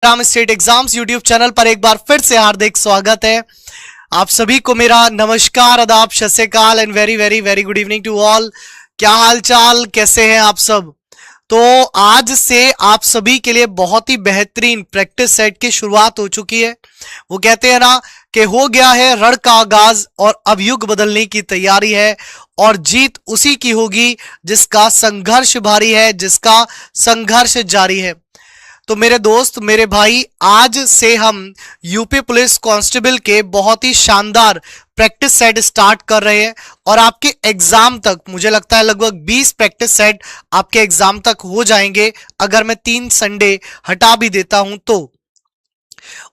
Ram state exams YouTube channel पर एक बार फिर से हार्दिक स्वागत है। आप सभी को मेरा नमस्कार, आदाब, Sat Sri Akal and very very very good evening to all. क्या हाल चाल, कैसे हैं आप सब? तो आज से आप सभी के लिए बहुत ही बेहतरीन प्रैक्टिस सेट की शुरुआत हो चुकी है। वो कहते हैं ना कि हो गया है रण का आगाज और अब युग बदलने की तैयारी है, और जीत उसी की होगी जिसका संघर्ष भारी है, जिसका संघर्ष जारी है। तो मेरे दोस्त, मेरे भाई, आज से हम यूपी पुलिस कांस्टेबल के बहुत ही शानदार प्रैक्टिस सेट स्टार्ट कर रहे हैं, और आपके एग्जाम तक मुझे लगता है लगभग 20 प्रैक्टिस सेट आपके एग्जाम तक हो जाएंगे अगर मैं 3 संडे हटा भी देता हूं तो।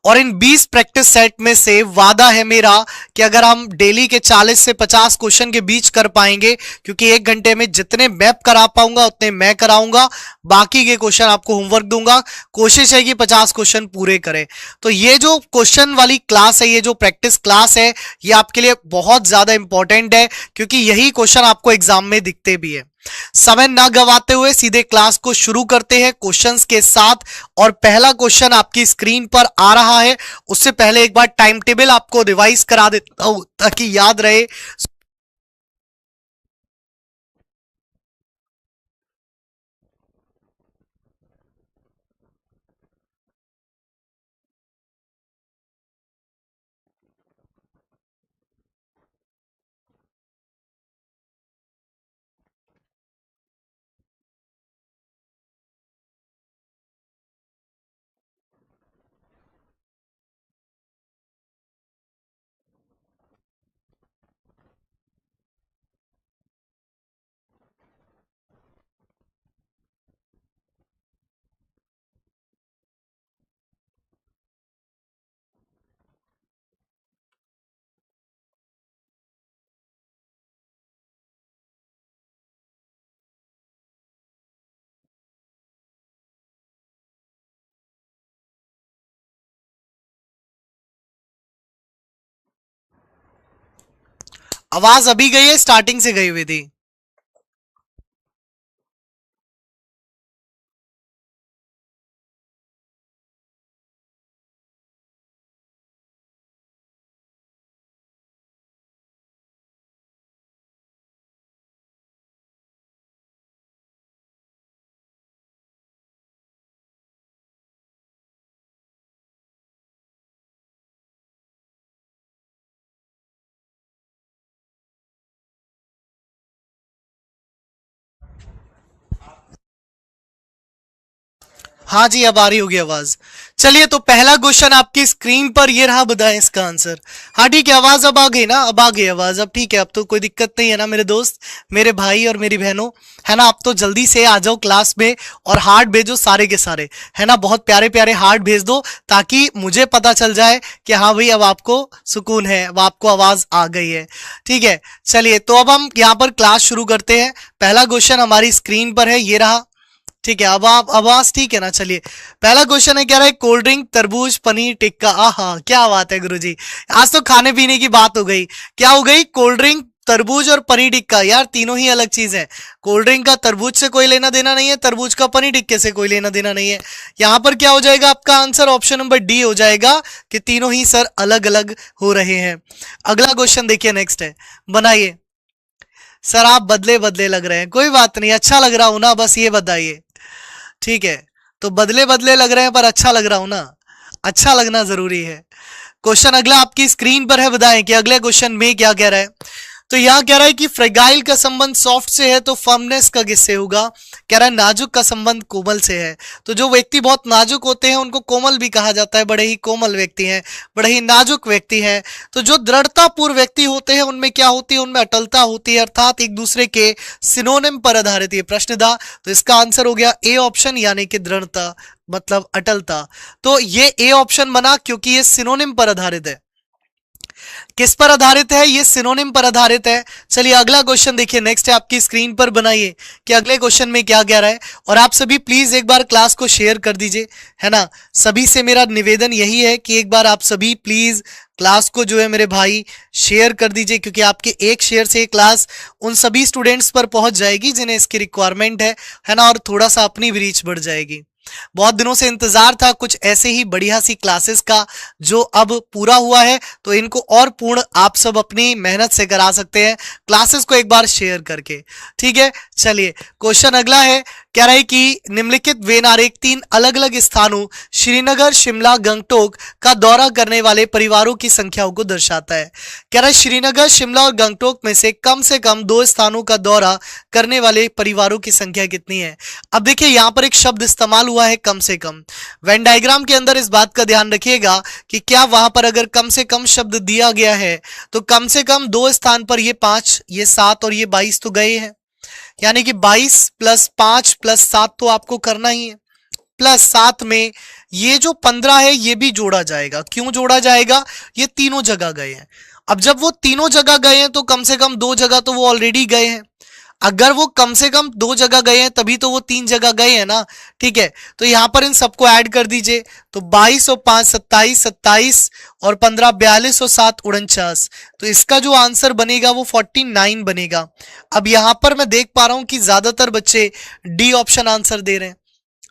और इन 20 प्रैक्टिस सेट में से वादा है मेरा कि अगर हम डेली के 40 से 50 क्वेश्चन के बीच कर पाएंगे, क्योंकि 1 घंटे में जितने मैं करा पाऊंगा उतने मैं कराऊंगा, बाकी के क्वेश्चन आपको होमवर्क दूंगा। कोशिश है कि 50 क्वेश्चन पूरे करें। तो ये जो क्वेश्चन वाली क्लास है, ये जो प्रैक्टिस क्लास है, ये आपके लिए बहुत ज्यादा इंपॉर्टेंट है, क्योंकि यही क्वेश्चन आपको एग्जाम में दिखते भी है। समय ना गवाते हुए सीधे क्लास को शुरू करते हैं क्वेश्चंस के साथ। और पहला क्वेश्चन आपकी स्क्रीन पर आ रहा है। उससे पहले एक बार टाइम टेबल आपको रिवाइज करा देता हूं ताकि याद रहे। आवाज अभी गई है, स्टार्टिंग से गई हुई थी? हाँ जी, अब आ रही होगी आवाज। चलिए, तो पहला क्वेश्चन आपकी स्क्रीन पर ये रहा, बताएं इसका आंसर। हाँ ठीक है, आवाज अब आ गई ना? अब आ गई आवाज, अब ठीक है, अब तो कोई दिक्कत नहीं है ना मेरे दोस्त, मेरे भाई और मेरी बहनों, है ना? आप तो जल्दी से आ जाओ क्लास में और हार्ट भेजो सारे के सारे, है ना? बहुत प्यारे प्यारे हार्ट भेज दो ताकि मुझे पता चल जाए कि हाँ भाई अब आपको सुकून है, अब आपको आवाज आ गई है। ठीक है, चलिए, तो अब हम यहाँ पर क्लास शुरू करते हैं। पहला क्वेश्चन हमारी स्क्रीन पर है, ये रहा। ठीक है, अब आप आवाज ठीक है ना? चलिए, पहला क्वेश्चन है, कह रहा है कोल्ड ड्रिंक, तरबूज, पनीर टिक्का। आहा, क्या बात है गुरुजी, आज तो खाने पीने की बात हो गई। क्या हो गई? कोल्ड ड्रिंक, तरबूज और पनीर टिक्का। यार तीनों ही अलग चीज है। कोल्ड ड्रिंक का तरबूज से कोई लेना देना नहीं है, तरबूज का पनीर टिक्के से कोई लेना देना नहीं है। यहां पर क्या हो जाएगा आपका आंसर? ऑप्शन नंबर डी हो जाएगा कि तीनों ही सर अलग अलग हो रहे हैं। अगला क्वेश्चन देखिए, नेक्स्ट है, बनाइए। सर आप बदले बदले लग रहे हैं, कोई बात नहीं, अच्छा लग रहा हूं ना, बस ये बताइए। ठीक है, तो बदले बदले लग रहे हैं पर अच्छा लग रहा हूं ना? अच्छा लगना जरूरी है। क्वेश्चन अगला आपकी स्क्रीन पर है, बताएं कि अगले क्वेश्चन में क्या कह रहा है। तो यहां कह रहा है कि फ्रेगाइल का संबंध सॉफ्ट से है, तो फर्मनेस का किससे होगा? कह रहा है नाजुक का संबंध कोमल से है। तो जो व्यक्ति बहुत नाजुक होते हैं उनको कोमल भी कहा जाता है, बड़े ही कोमल व्यक्ति हैं, बड़े ही नाजुक व्यक्ति हैं। तो जो दृढ़तापूर्ण व्यक्ति होते हैं उनमें क्या होती है? उनमें अटलता होती है, अर्थात एक दूसरे के सिनोनिम पर आधारित है प्रश्न था। तो इसका आंसर हो गया ए ऑप्शन, यानी कि दृढ़ता मतलब अटलता। तो ये ए ऑप्शन बना क्योंकि ये सिनोनिम पर आधारित है। किस पर आधारित है? ये सिनोनिम पर आधारित है। चलिए अगला क्वेश्चन देखिए, नेक्स्ट है आपकी स्क्रीन पर, बनाइए कि अगले क्वेश्चन में क्या कह रहा है। और आप सभी प्लीज एक बार क्लास को शेयर कर दीजिए, है ना? सभी से मेरा निवेदन यही है कि एक बार आप सभी प्लीज क्लास को जो है मेरे भाई शेयर कर दीजिए, क्योंकि आपके एक शेयर से क्लास उन सभी स्टूडेंट्स पर पहुंच जाएगी जिन्हें इसकी रिक्वायरमेंट है ना? और थोड़ा सा अपनी भी रीच बढ़ जाएगी। बहुत दिनों से इंतजार था कुछ ऐसे ही बढ़िया सी क्लासेस का जो अब पूरा हुआ है, तो इनको और पूर्ण आप सब अपनी मेहनत से करा सकते हैं क्लासेस को एक बार शेयर करके। ठीक है, चलिए क्वेश्चन अगला है, कह रहा है कि निम्नलिखित वेन आरेख 3 अलग अलग स्थानों श्रीनगर, शिमला, गंगटोक का दौरा करने वाले परिवारों की संख्याओं को दर्शाता है। कह रहा है श्रीनगर, शिमला और गंगटोक में से कम 2 स्थानों का दौरा करने वाले परिवारों की संख्या कितनी है। अब देखिए यहां पर एक शब्द इस्तेमाल हुआ है कम से कम। वेन डायग्राम के अंदर इस बात का ध्यान रखिएगा कि क्या वहां पर अगर कम से कम शब्द दिया गया है तो कम से कम 2 स्थान पर ये 5, ये 7 और ये 22 तो गए हैं, यानी कि 22 + 5 + 7 तो आपको करना ही है, प्लस साथ में ये जो 15 है ये भी जोड़ा जाएगा। क्यों जोड़ा जाएगा, ये तीनों जगह गए हैं। अब जब वो तीनों जगह गए हैं तो कम से कम 2 जगह तो वो ऑलरेडी गए हैं। अगर वो कम से कम 2 जगह गए हैं तभी तो वो 3 जगह गए हैं ना। ठीक है, तो यहां पर इन सबको ऐड कर दीजिए, तो 22 और 5 27, 27 और 15 42 और 7 49, तो इसका जो आंसर बनेगा वो 49 बनेगा। अब यहां पर मैं देख पा रहा हूं कि ज्यादातर बच्चे डी ऑप्शन आंसर दे रहे हैं।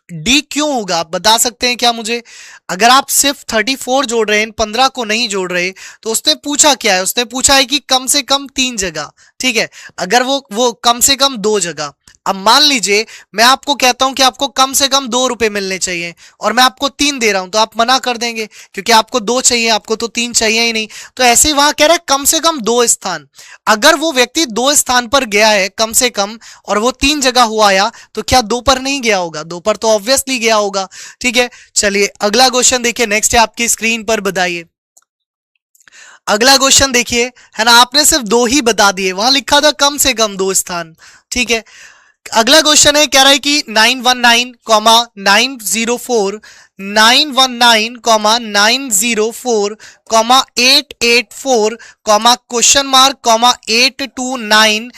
डी क्यों होगा आप बता सकते हैं क्या मुझे। अगर आप सिर्फ 34 जोड़ रहे हैं, 15 को नहीं जोड़ रहे, तो उसने पूछा क्या है, उसने पूछा है कि कम से कम 3 जगह। ठीक है, अगर वो कम से कम 2 जगह, अब मान लीजिए मैं आपको कहता हूं कि आपको कम से कम 2 रुपए मिलने चाहिए और मैं आपको 3 दे रहा हूं, तो आप मना कर देंगे क्योंकि आपको 2 चाहिए, आपको तो 3 चाहिए ही नहीं। तो ऐसे ही वहां कह रहा है कम से कम 2 स्थान। अगर वो व्यक्ति 2 स्थान पर गया है कम से कम और वो 3 जगह हुआ आया, तो क्या 2 पर नहीं गया होगा, 2 पर तो ऑब्वियसली गया होगा। ठीक है, चलिए अगला क्वेश्चन देखिए, नेक्स्ट है आपकी स्क्रीन पर, बताइए अगला क्वेश्चन देखिए, है ना, आपने सिर्फ 2 ही बता दिए, वहां लिखा था कम से कम 2 स्थान। ठीक है, अगला क्वेश्चन है, कह रहा है कि 919, 904, 919, 904, 884, क्वेश्चन मार्क, 829,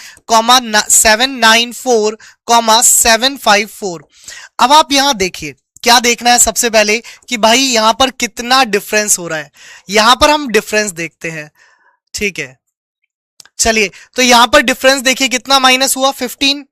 794, 754। अब आप यहां देखिए क्या देखना है सबसे पहले कि भाई यहां पर कितना डिफरेंस हो रहा है। यहां पर हम डिफरेंस देखते हैं। ठीक है, चलिए तो यहां पर डिफरेंस देखिए कितना माइनस हुआ, 15,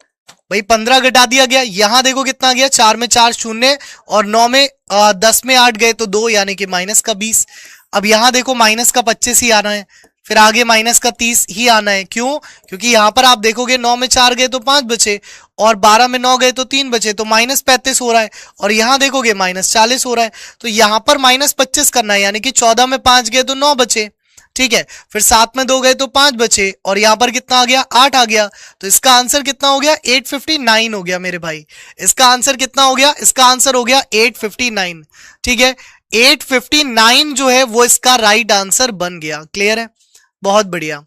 भाई 15 घटा दिया गया। यहां देखो कितना गया, 4 में 4 शून्य और 9 में 10 में 8 गए तो 2, यानी कि माइनस का 20। अब यहां देखो माइनस का 25 ही आना है, फिर आगे माइनस का 30 ही आना है। क्यों, क्योंकि यहां पर आप देखोगे 9 में 4 गए तो 5 बचे और 12 में 9 गए तो 3 बचे, तो माइनस 35 हो रहा है। और यहां देखोगे माइनस 40 हो रहा है, तो यहां पर माइनस 25 करना है, यानी कि 14 में 5 गए तो 9 बचे। ठीक है, फिर 7 में 2 गए तो 5 बचे और यहां पर कितना आ गया, 8 आ गया। तो इसका आंसर कितना हो गया, 859 हो गया मेरे भाई। इसका आंसर कितना हो गया, इसका आंसर हो गया 859। ठीक है, 859 जो है वो इसका राइट आंसर बन गया। क्लियर है, बहुत बढ़िया।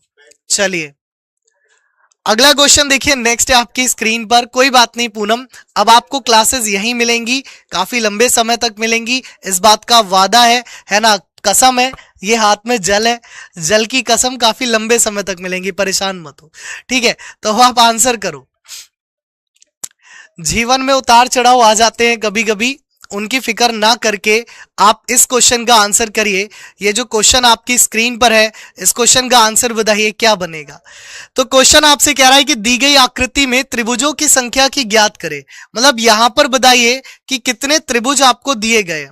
चलिए अगला क्वेश्चन देखिए, नेक्स्ट है आपकी स्क्रीन पर। कोई बात नहीं पूनम, अब आपको क्लासेस यहीं मिलेंगी, काफी लंबे समय तक मिलेंगी, इस बात का वादा है ना, कसम है, ये हाथ में जल है, जल की कसम, काफी लंबे समय तक मिलेंगी, परेशान मत हो। ठीक है, तो आप आंसर करो। जीवन में उतार चढ़ाव आ जाते हैं कभी कभी, उनकी फिक्र ना करके आप इस क्वेश्चन का आंसर करिए। ये जो क्वेश्चन आपकी स्क्रीन पर है, इस क्वेश्चन का आंसर बताइए क्या बनेगा। तो क्वेश्चन आपसे कह रहा है कि दी गई आकृति में त्रिभुजों की संख्या की ज्ञात करें। मतलब यहां पर बताइए कि कितने त्रिभुज आपको दिए गए।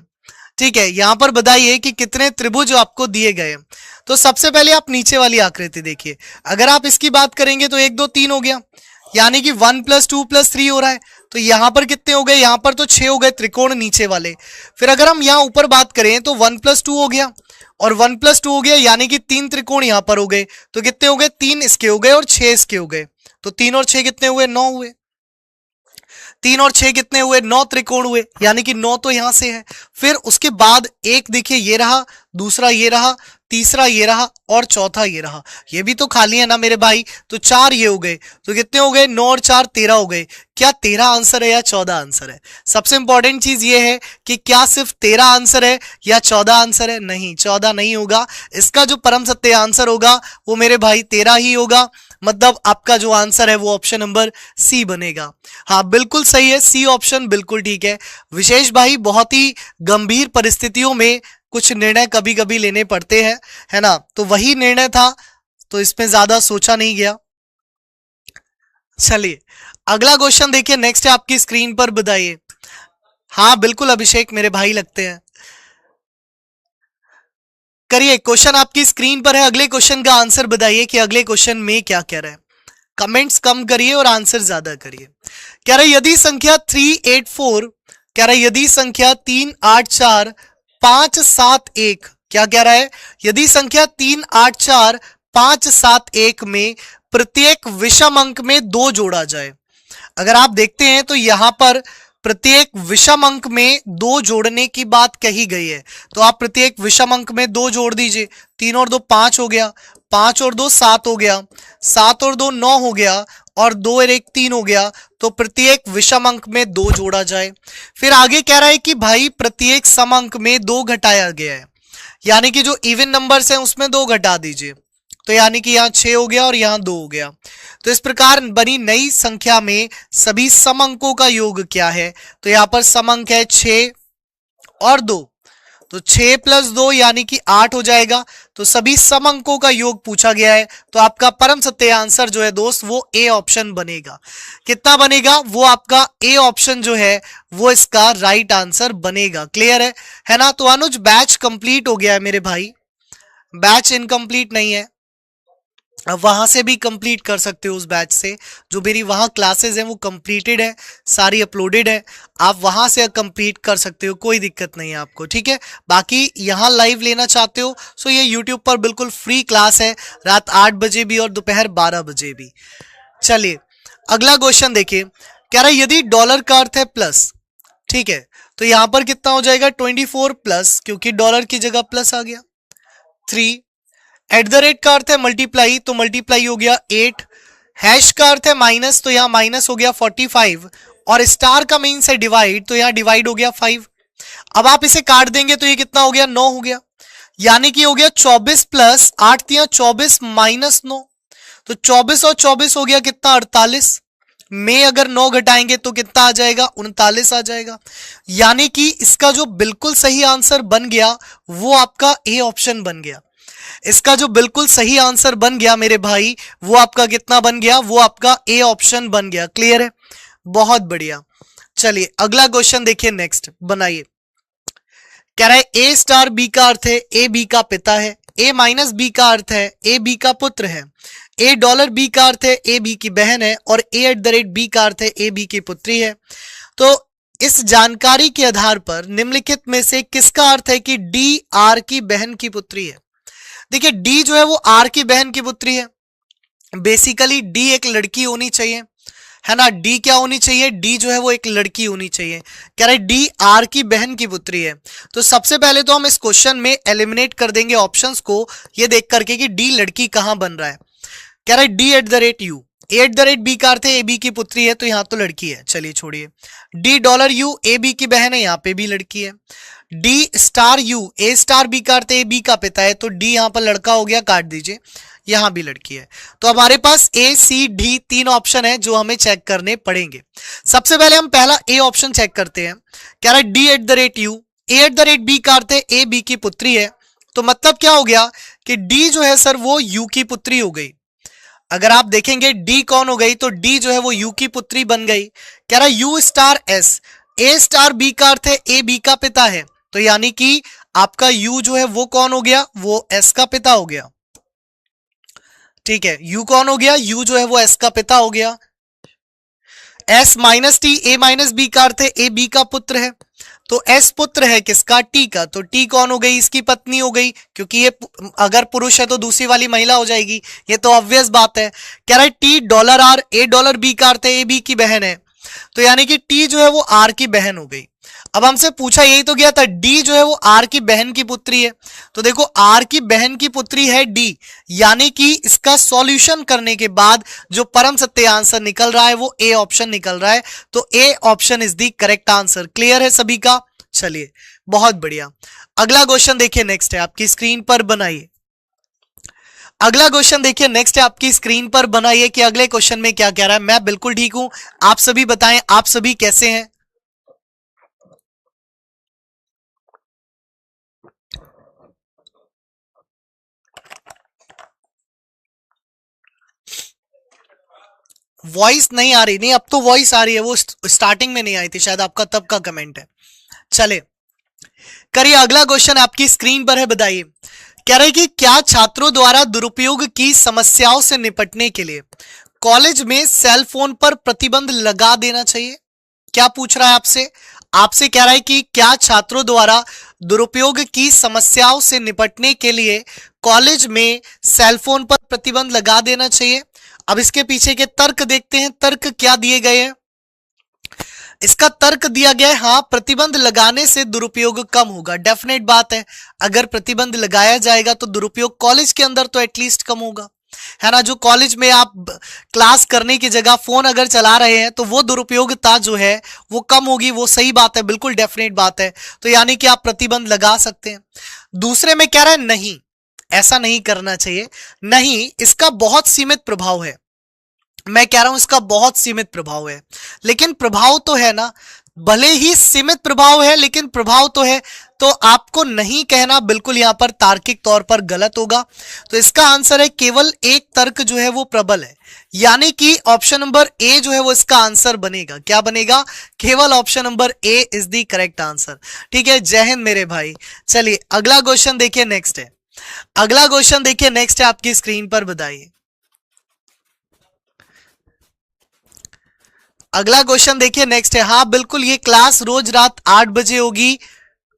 ठीक है, यहां पर बताइए कि कितने त्रिभुज आपको दिए गए। तो सबसे पहले आप नीचे वाली आकृति देखिए, अगर आप इसकी बात करेंगे तो 1 2 3 हो गया, यानी कि 1 + 2 + 3 हो रहा है। तो यहां पर कितने हो गए, यहां पर तो 6 हो गए त्रिकोण नीचे वाले। फिर अगर हम यहां ऊपर बात करें तो 1 + 2 हो गया और 1 + 2 हो गया, यानी कि 3 त्रिकोण यहां पर हो गए। तो कितने हो गए, 3 इसके हो गए और 6 इसके हो गए। तो 3 और 6 कितने हुए, 9 हुए। 3 और 6 कितने हुए, 9 त्रिकोण हुए, यानी कि 9 तो यहां से है। फिर उसके बाद एक देखिए ये रहा, दूसरा ये रहा, तीसरा ये रहा और चौथा ये रहा। ये भी तो खाली है ना मेरे भाई, तो 4 ये हो गए। तो कितने हो गए, 9 और 4 13 हो गए। क्या 13 आंसर है या 14 आंसर है। सबसे इंपॉर्टेंट चीज ये है कि क्या सिर्फ 13 आंसर है या 14 आंसर है। नहीं, 14 नहीं होगा। इसका जो परम सत्य आंसर होगा वो मेरे भाई 13 ही होगा। मतलब आपका जो आंसर है वो ऑप्शन नंबर सी बनेगा। हाँ बिल्कुल सही है, सी ऑप्शन बिल्कुल ठीक है। विशेष भाई, बहुत ही गंभीर परिस्थितियों में कुछ निर्णय कभी कभी लेने पड़ते हैं, है ना, तो वही निर्णय था, तो इसमें ज्यादा सोचा नहीं गया। चलिए अगला क्वेश्चन देखिए, नेक्स्ट है आपकी स्क्रीन पर, बताइए हाँ बिल्कुल अभिषेक, मेरे भाई लगते हैं। करिए, क्वेश्चन आपकी स्क्रीन पर है, अगले क्वेश्चन का आंसर बताइए कि अगले क्वेश्चन में क्या कह रहा है। कमेंट्स कम करिए और आंसर ज्यादा करिए। कह रहा है यदि संख्या 384, कह रहा है यदि संख्या 384 571, क्या कह रहा है, यदि संख्या 384 571 में प्रत्येक विषम अंक में 2 जोड़ा जाए। अगर आप देखते हैं तो यहां पर प्रत्येक विषम अंक में 2 जोड़ने की बात कही गई है, तो आप प्रत्येक विषम अंक में 2 जोड़ दीजिए। 3 और 2 5 हो गया, 5 और 2 7 हो गया, 7 और 2 9 हो गया, और 2 और 1 3 हो गया। तो प्रत्येक विषम अंक में 2 जोड़ा जाए। फिर आगे कह रहा है कि भाई प्रत्येक सम अंक में 2 घटाया गया है, यानी कि जो इवन नंबर्स हैं उसमें 2 घटा दीजिए। तो यानी कि यहां 6 हो गया और यहां 2 हो गया। तो इस प्रकार बनी नई संख्या में सभी सम अंकों का योग क्या है। तो यहां पर सम अंक है 6 और 2, तो 6 प्लस 2 यानी कि 8 हो जाएगा। तो सभी सम अंकों का योग पूछा गया है, तो आपका परम सत्य आंसर जो है दोस्त वो ए ऑप्शन बनेगा। कितना बनेगा, वो आपका ए ऑप्शन जो है वो इसका राइट आंसर बनेगा। क्लियर है ना। तो अनुज बैच कंप्लीट हो गया है मेरे भाई, बैच इनकम्प्लीट नहीं है। अब वहां से भी कंप्लीट कर सकते हो, उस बैच से जो मेरी वहां क्लासेस हैं वो कंप्लीटेड है, सारी अपलोडेड है, आप वहां से कंप्लीट कर सकते हो, कोई दिक्कत नहीं है आपको, ठीक है। बाकी यहाँ लाइव लेना चाहते हो सो ये यूट्यूब पर बिल्कुल फ्री क्लास है, रात 8 बजे भी और दोपहर 12 बजे भी। चलिए अगला क्वेश्चन देखिए, कह रहा है यदि डॉलर का अर्थ है प्लस, ठीक है, तो यहां पर कितना हो जाएगा 24 प्लस, क्योंकि डॉलर की जगह प्लस आ गया 3। एट द रेट का अर्थ है मल्टीप्लाई, तो मल्टीप्लाई हो गया 8। हैश का अर्थ है माइनस, तो यहां माइनस हो गया 45। और स्टार का मीन्स है डिवाइड, तो यहां डिवाइड हो गया 5। अब आप इसे काट देंगे तो ये कितना हो गया 9 हो गया, यानी कि हो गया 24 प्लस 8 दिया 24 माइनस 9। तो 24 और 24 हो गया कितना 48 में अगर 9 घटाएंगे तो कितना आ जाएगा 39 आ जाएगा। यानी कि इसका जो बिल्कुल सही आंसर बन गया वो आपका ए ऑप्शन बन गया। इसका जो बिल्कुल सही आंसर बन गया मेरे भाई वो आपका कितना बन गया, वो आपका ए ऑप्शन बन गया। क्लियर है, बहुत बढ़िया। चलिए अगला क्वेश्चन देखिए, नेक्स्ट बनाइए। कह रहा है ए स्टार बी का अर्थ है ए बी का पिता है, ए माइनस बी का अर्थ है ए बी का पुत्र है, ए डॉलर बी का अर्थ है ए बी की बहन है, और ए एट द रेट बी का अर्थ है ए बी की पुत्री है। तो इस जानकारी के आधार पर निम्नलिखित में से किसका अर्थ है कि डी आर की बहन की पुत्री है। देखिए डी जो है वो आर की बहन की पुत्री है, बेसिकली डी एक लड़की होनी चाहिए, है ना। डी क्या होनी चाहिए, डी जो है वो एक लड़की होनी चाहिए। कह रहे डी आर की बहन की पुत्री है। तो सबसे पहले तो हम इस क्वेश्चन में एलिमिनेट कर देंगे ऑप्शंस को, ये देख करके कि डी लड़की कहां बन रहा है। कह रहा है D at the rate U, at the rate B का अर्थ है ए बी की पुत्री है, तो यहां तो लड़की है, चलिए छोड़िए। D dollar U A B की बहन है, यहां पे भी लड़की है। D star U A star B का अर्थ है ए बी का पिता है, तो डी यहां पर लड़का हो गया, काट दीजिए, यहां भी लड़की है। तो हमारे पास ए सी डी 3 ऑप्शन है जो हमें चेक करने पड़ेंगे। सबसे पहले हम पहला ए ऑप्शन चेक करते हैं। कह रहा है D at the rate U, A at the rate B का अर्थ है ए बी की पुत्री है, तो मतलब क्या हो गया कि डी जो है सर वो यू की पुत्री हो गई। अगर आप देखेंगे डी कौन हो गई, तो डी जो है वो यू की पुत्री बन गई। कह रहा है U star S, A star B का अर्थ है ए बी का पिता है, तो यानी कि आपका यू जो है वो कौन हो गया, वो एस का पिता हो गया। ठीक है, यू कौन हो गया, यू जो है वो एस का पिता हो गया। एस माइनस टी, ए माइनस बी का अर्थ है ए बी का पुत्र है, तो एस पुत्र है किसका, टी का, तो टी कौन हो गई, इसकी पत्नी हो गई, क्योंकि ये अगर पुरुष है तो दूसरी वाली महिला हो जाएगी, ये तो ऑब्वियस बात है। कह रहा है T dollar R, A dollar B का अर्थ है ए बी की बहन है, तो यानी कि टी जो है वो आर की बहन हो गई। अब हमसे पूछा यही तो गया था, डी जो है वो आर की बहन की पुत्री है, तो देखो आर की बहन की पुत्री है डी, यानी कि इसका सॉल्यूशन करने के बाद जो परम सत्य आंसर निकल रहा है वो ए ऑप्शन निकल रहा है, तो A option is the correct answer. Clear है सभी का, चलिए बहुत बढ़िया। अगला क्वेश्चन देखिए, नेक्स्ट है आपकी स्क्रीन पर बनाइए। अगला क्वेश्चन देखिए, नेक्स्ट है आपकी स्क्रीन पर बनाइए कि अगले क्वेश्चन में क्या कह रहा है। मैं बिल्कुल ठीक हूं, आप सभी बताएं आप सभी कैसे हैं। वॉइस नहीं आ रही, नहीं अब तो वॉइस आ रही है, वो स्टार्टिंग में नहीं आई थी शायद, आपका तब का कमेंट है। चले करिए, अगला क्वेश्चन आपकी स्क्रीन पर है, बताइए। कह रहे कि क्या छात्रों द्वारा दुरुपयोग की समस्याओं से निपटने के लिए कॉलेज में सेल फोन पर प्रतिबंध लगा देना चाहिए? क्या पूछ रहा है आपसे? आपसे कह रहा है कि क्या छात्रों द्वारा दुरुपयोग की समस्याओं से निपटने के लिए कॉलेज में सेल फोन पर प्रतिबंध लगा देना चाहिए? अब इसके पीछे के तर्क देखते हैं, तर्क क्या दिए गए हैं। इसका तर्क दिया गया है, हाँ प्रतिबंध लगाने से दुरुपयोग कम होगा। डेफिनेट बात है, अगर प्रतिबंध लगाया जाएगा तो दुरुपयोग कॉलेज के अंदर तो एटलीस्ट कम होगा, है ना। जो कॉलेज में आप क्लास करने की जगह फोन अगर चला रहे हैं तो वो दुरुपयोगता जो है वो कम होगी, वो सही बात है, बिल्कुल डेफिनेट बात है। तो यानी कि आप प्रतिबंध लगा सकते हैं। दूसरे में कह रहा है नहीं, ऐसा नहीं करना चाहिए, नहीं इसका बहुत सीमित प्रभाव है। मैं कह रहा हूं इसका बहुत सीमित प्रभाव है, लेकिन प्रभाव तो है ना, भले ही सीमित प्रभाव है लेकिन प्रभाव तो है। तो आपको नहीं कहना बिल्कुल यहां पर तार्किक तौर पर गलत होगा। तो इसका आंसर है केवल एक तर्क जो है वो प्रबल है, यानी कि ऑप्शन नंबर ए जो है वो इसका आंसर बनेगा। क्या बनेगा? केवल option number A is the correct answer. ठीक है, जय हिंद मेरे भाई। चलिए अगला क्वेश्चन देखिए, नेक्स्ट है, अगला क्वेश्चन देखिए, नेक्स्ट है आपकी स्क्रीन पर, बताइए। अगला क्वेश्चन देखिए, नेक्स्ट है, हाँ बिल्कुल ये क्लास रोज रात 8 बजे होगी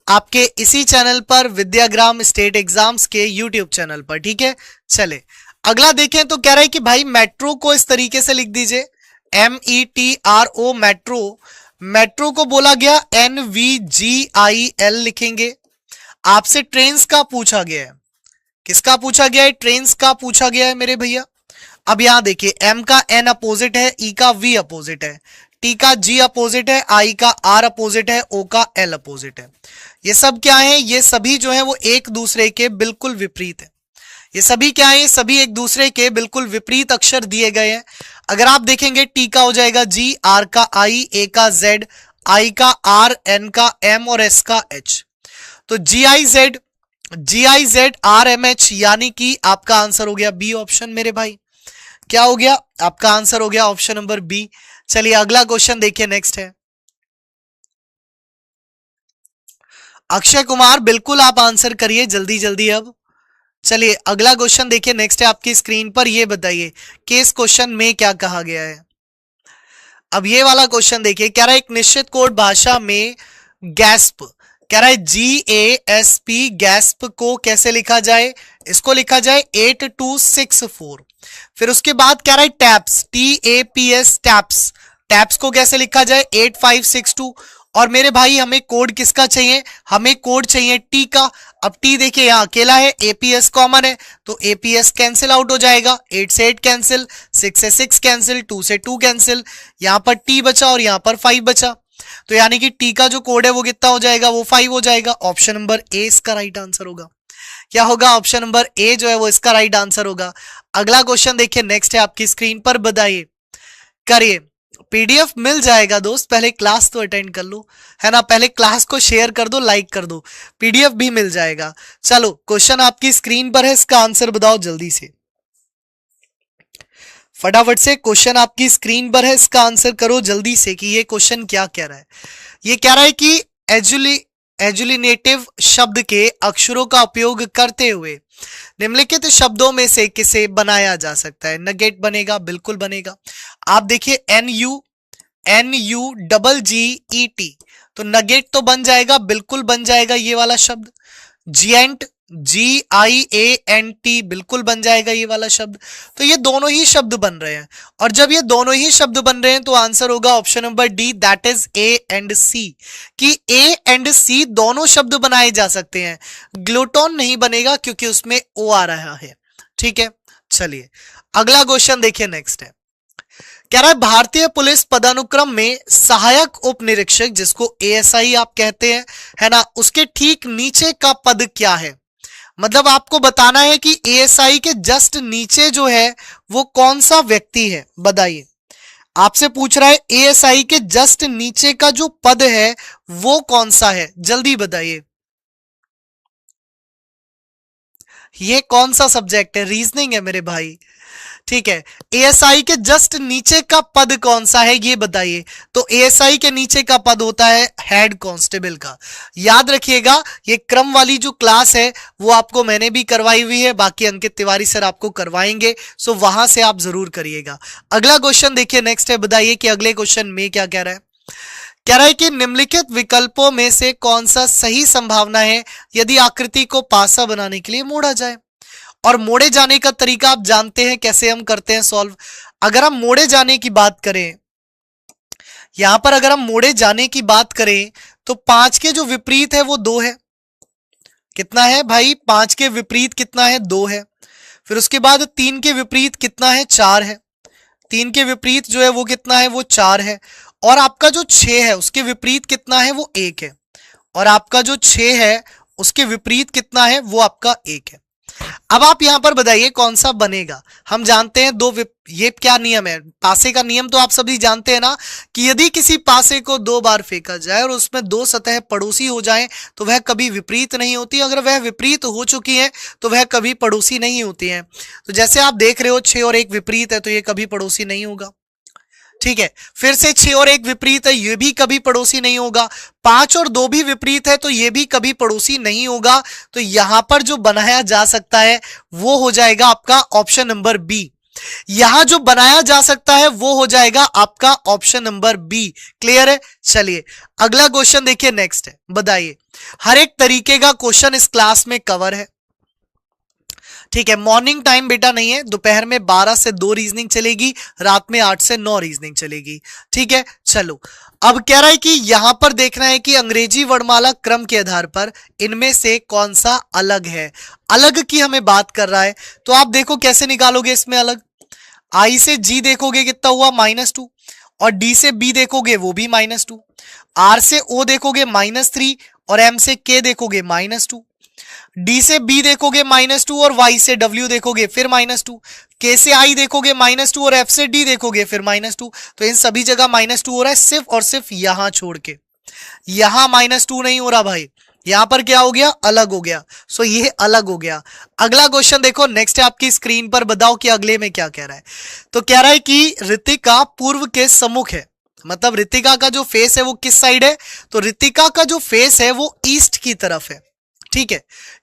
आपके इसी चैनल पर, विद्याग्राम स्टेट एग्जाम्स के यूट्यूब चैनल पर। ठीक है, चले अगला देखें तो कह रहा है कि भाई मेट्रो को इस तरीके से लिख दीजिए, METRO मेट्रो। मेट्रो को बोला गया NVGIL लिखेंगे। आपसे ट्रेन्स का पूछा गया है, किसका पूछा गया है? ट्रेन्स का पूछा गया है मेरे भैया। अब यहां देखिए, M का N अपोजिट है, E का V अपोजिट है, T का G अपोजिट है, I का R अपोजिट है, O का L अपोजिट है। ये सब क्या है? ये सभी जो है वो एक दूसरे के बिल्कुल विपरीत है। ये सभी क्या है? ये सभी एक दूसरे के बिल्कुल विपरीत अक्षर दिए गए हैं। अगर आप देखेंगे T का हो जाएगा G, R का I, A का Z, I का R, N का M और S का H। तो GIZ RMH, यानी कि आपका आंसर हो गया बी ऑप्शन मेरे भाई। क्या हो गया? आपका आंसर हो गया ऑप्शन नंबर बी। चलिए अगला क्वेश्चन देखिए, नेक्स्ट है अक्षय कुमार, बिल्कुल आप आंसर करिए जल्दी जल्दी अब। चलिए अगला क्वेश्चन देखिए, नेक्स्ट है आपकी स्क्रीन पर, ये बताइए कि इस क्वेश्चन में क्या कहा गया है। अब ये वाला क्वेश्चन देखिए, कह रहा है एक निश्चित कोड भाषा में गैस्प, कह रहा है GASP, गैस्प को कैसे लिखा जाए? इसको लिखा जाए 8264। फिर उसके बाद कह रहा है टैप्स, TAPS टैप्स, टैप्स को कैसे लिखा जाए? 8562। और मेरे भाई हमें कोड किसका चाहिए? हमें कोड चाहिए टी का। अब टी देखिए यहां अकेला है, एपीएस कॉमन है, तो एपीएस कैंसिल आउट हो जाएगा, 8 से 8 कैंसिल, 6 से 6 कैंसिल, 2 से 2 कैंसिल, यहां पर टी बचा और यहां पर 5 बचा। तो यानी कि टी का जो कोड है वो कितना हो जाएगा? वो 5 हो जाएगा। ऑप्शन नंबर ए इसका राइट आंसर होगा। क्या होगा? ऑप्शन नंबर ए जो है वो इसका राइट आंसर होगा। अगला क्वेश्चन देखिए, नेक्स्ट है आपकी स्क्रीन पर, बताइए करिए। पीडीएफ मिल जाएगा दोस्त, पहले क्लास तो अटेंड कर लो, है ना, पहले क्लास को शेयर कर दो, लाइक कर दो, पीडीएफ भी मिल जाएगा। चलो क्वेश्चन आपकी स्क्रीन पर है, इसका आंसर बताओ जल्दी से, फटाफट से। क्वेश्चन आपकी स्क्रीन पर है, इसका आंसर करो जल्दी से कि ये क्वेश्चन क्या कह रहा है। ये कह रहा है कि एजुलिनेटिव शब्द के अक्षरों का उपयोग करते हुए निम्नलिखित शब्दों में से किसे बनाया जा सकता है? नगेट बनेगा, बिल्कुल बनेगा। आप देखिए NUGGET, तो नगेट तो बन जाएगा, बिल्कुल बन जाएगा ये वाला शब्द। जिएंट, GIANT, बिल्कुल बन जाएगा ये वाला शब्द। तो ये दोनों ही शब्द बन रहे हैं, और जब ये दोनों ही शब्द बन रहे हैं तो आंसर होगा option number D, that is A and C, कि A एंड C दोनों शब्द बनाए जा सकते हैं। ग्लूटोन नहीं बनेगा क्योंकि उसमें O आ रहा है। ठीक है, चलिए अगला क्वेश्चन देखिए, नेक्स्ट है, कह रहा है भारतीय पुलिस पदानुक्रम में सहायक उप निरीक्षक, जिसको ASI आप कहते हैं, है ना, उसके ठीक नीचे का पद क्या है? मतलब आपको बताना है कि ASI के जस्ट नीचे जो है वो कौन सा व्यक्ति है, बताइए। आपसे पूछ रहा है ASI के जस्ट नीचे का जो पद है वो कौन सा है, जल्दी बताइए। ये कौन सा सब्जेक्ट है? रीजनिंग है मेरे भाई। ठीक है, एएसआई के जस्ट नीचे का पद कौन सा है ये बताइए। तो एएसआई के नीचे का पद होता है हेड कांस्टेबल का। याद रखिएगा, ये क्रम वाली जो क्लास है वो आपको मैंने भी करवाई हुई है, बाकी अंकित तिवारी सर आपको करवाएंगे, सो वहां से आप जरूर करिएगा। अगला क्वेश्चन देखिए, नेक्स्ट है, बताइए कि अगले क्वेश्चन में क्या कह रहा है। कह रहा है कि निम्नलिखित विकल्पों में से कौन सा सही संभावना है यदि आकृति को पासा बनाने के लिए मोड़ा जाए। और मोड़े जाने का तरीका आप जानते हैं कैसे हम करते हैं सॉल्व। अगर हम मोड़े जाने की बात करें, यहां पर अगर हम मोड़े जाने की बात करें तो 5 के जो विपरीत है वो 2 है। कितना है भाई, 5 के विपरीत कितना है, 2 है। फिर उसके बाद 3 के विपरीत कितना है, 4 है। 3 के विपरीत जो है वो कितना है, वो 4 है। और आपका जो 6 है उसके विपरीत कितना है, वो 1 है। और आपका जो 6 है उसके विपरीत कितना है, वो आपका 1 है। अब आप यहां पर बताइए कौन सा बनेगा। हम जानते हैं ये क्या नियम है, पासे का नियम तो आप सभी जानते हैं ना, कि यदि किसी पासे को 2 बार फेंका जाए और उसमें 2 सतह पड़ोसी हो जाएं तो वह कभी विपरीत नहीं होती। अगर वह विपरीत हो चुकी है तो वह कभी पड़ोसी नहीं होती है। तो जैसे आप देख रहे हो 6 और 1 विपरीत है तो ये कभी पड़ोसी नहीं होगा। ठीक है, फिर से 6 और 1 विपरीत है, ये भी कभी पड़ोसी नहीं होगा। 5 और 2 भी विपरीत है तो ये भी कभी पड़ोसी नहीं होगा। तो यहां पर जो बनाया जा सकता है वो हो जाएगा आपका ऑप्शन नंबर बी। यहां जो बनाया जा सकता है वो हो जाएगा आपका ऑप्शन नंबर बी। क्लियर है? चलिए अगला क्वेश्चन देखिए, नेक्स्ट है, बताइए। हर एक तरीके का क्वेश्चन इस क्लास में कवर है। ठीक है, मॉर्निंग टाइम बेटा नहीं है, दोपहर में 12 से 2 रीजनिंग चलेगी, रात में 8 से 9 रीजनिंग चलेगी। ठीक है, चलो अब कह रहा है कि यहां पर देखना है कि अंग्रेजी वर्णमाला क्रम के आधार पर इनमें से कौन सा अलग है। अलग की हमें बात कर रहा है, तो आप देखो कैसे निकालोगे इसमें अलग। आई से जी देखोगे कितना हुआ, -2। और डी से बी देखोगे वो भी -2। आर से ओ देखोगे -3। और एम से के देखोगे -2। डी से बी देखोगे -2 और वाई से डब्ल्यू देखोगे फिर -2। के से आई देखोगे -2 और एफ से डी देखोगे फिर -2। तो इन सभी जगह -2 हो रहा है, सिर्फ और सिर्फ यहां छोड़ के। यहां -2 नहीं हो रहा भाई, यहां पर क्या हो गया, अलग हो गया। सो ये अलग हो गया। अगला क्वेश्चन देखो, नेक्स्ट है आपकी स्क्रीन पर, बताओ कि अगले में क्या कह रहा है। तो कह रहा है कि ऋतिका पूर्व के सम्मुख है, मतलब ऋतिका का जो फेस है वो किस साइड है। तो ऋतिका का जो फेस है वो ईस्ट की तरफ है। ठीक है,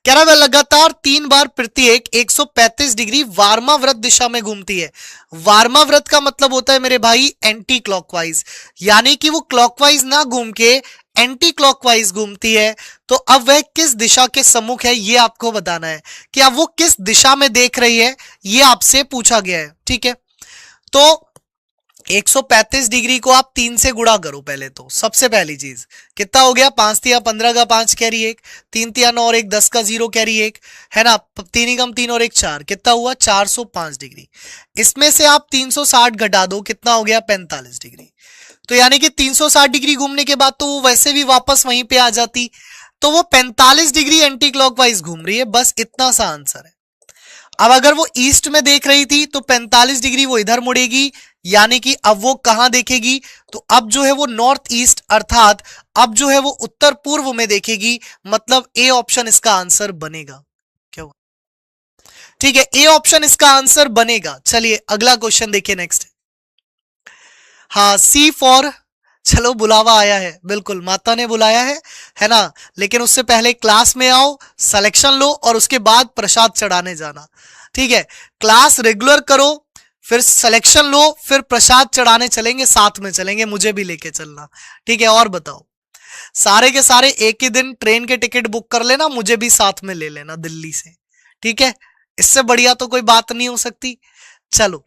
कह रहा है वह लगातार 3 बार प्रत्येक 135 डिग्री वार्माव्रत दिशा में घूमती है। वार्माव्रत का मतलब होता है मेरे भाई एंटी क्लॉकवाइज, यानी कि वो क्लॉकवाइज ना घूम के एंटी क्लॉकवाइज घूमती है। तो अब वह किस दिशा के सम्मुख है ये आपको बताना है, कि अब वो किस दिशा में देख रही है, ये आपसे पूछा गया है। ठीक है, तो 135 डिग्री को आप 3 से गुणा करो पहले। तो सबसे पहली चीज कितना हो गया, 5 तिया 15 का 5 कैरी 1, 3 तिया 9 और 1 10 का 0 कैरी 1 है ना, 3 ही कम 3 और 1 4, कितना हुआ 405 डिग्री। इसमें से आप 360 घटा दो, कितना हो गया 45 डिग्री। तो यानी कि 360 डिग्री घूमने के बाद तो वो वैसे भी वापस वहीं पे आ जाती, तो वो 45 डिग्री एंटी क्लॉकवाइज घूम रही है, बस इतना सा आंसर है। अब अगर वो ईस्ट में देख रही थी तो 45 डिग्री वो इधर मुड़ेगी, यानी कि अब वो कहां देखेगी, तो अब जो है वो नॉर्थ ईस्ट, अर्थात अब जो है वो उत्तर पूर्व में देखेगी। मतलब ए ऑप्शन इसका आंसर बनेगा। क्या हुआ, ठीक है, ए ऑप्शन इसका आंसर बनेगा। चलिए अगला क्वेश्चन देखिए, नेक्स्ट। हाँ, सी फॉर, चलो बुलावा आया है, बिल्कुल माता ने बुलाया है ना, लेकिन उससे पहले क्लास में आओ, सिलेक्शन लो और उसके बाद प्रसाद चढ़ाने जाना। ठीक है, क्लास रेगुलर करो, फिर सिलेक्शन लो, फिर प्रसाद चढ़ाने चलेंगे, साथ में चलेंगे, मुझे भी लेके चलना। ठीक है, और बताओ, सारे के सारे एक ही दिन ट्रेन के टिकट बुक कर लेना, मुझे भी साथ में ले लेना दिल्ली से। ठीक है, इससे बढ़िया तो कोई बात नहीं हो सकती। चलो,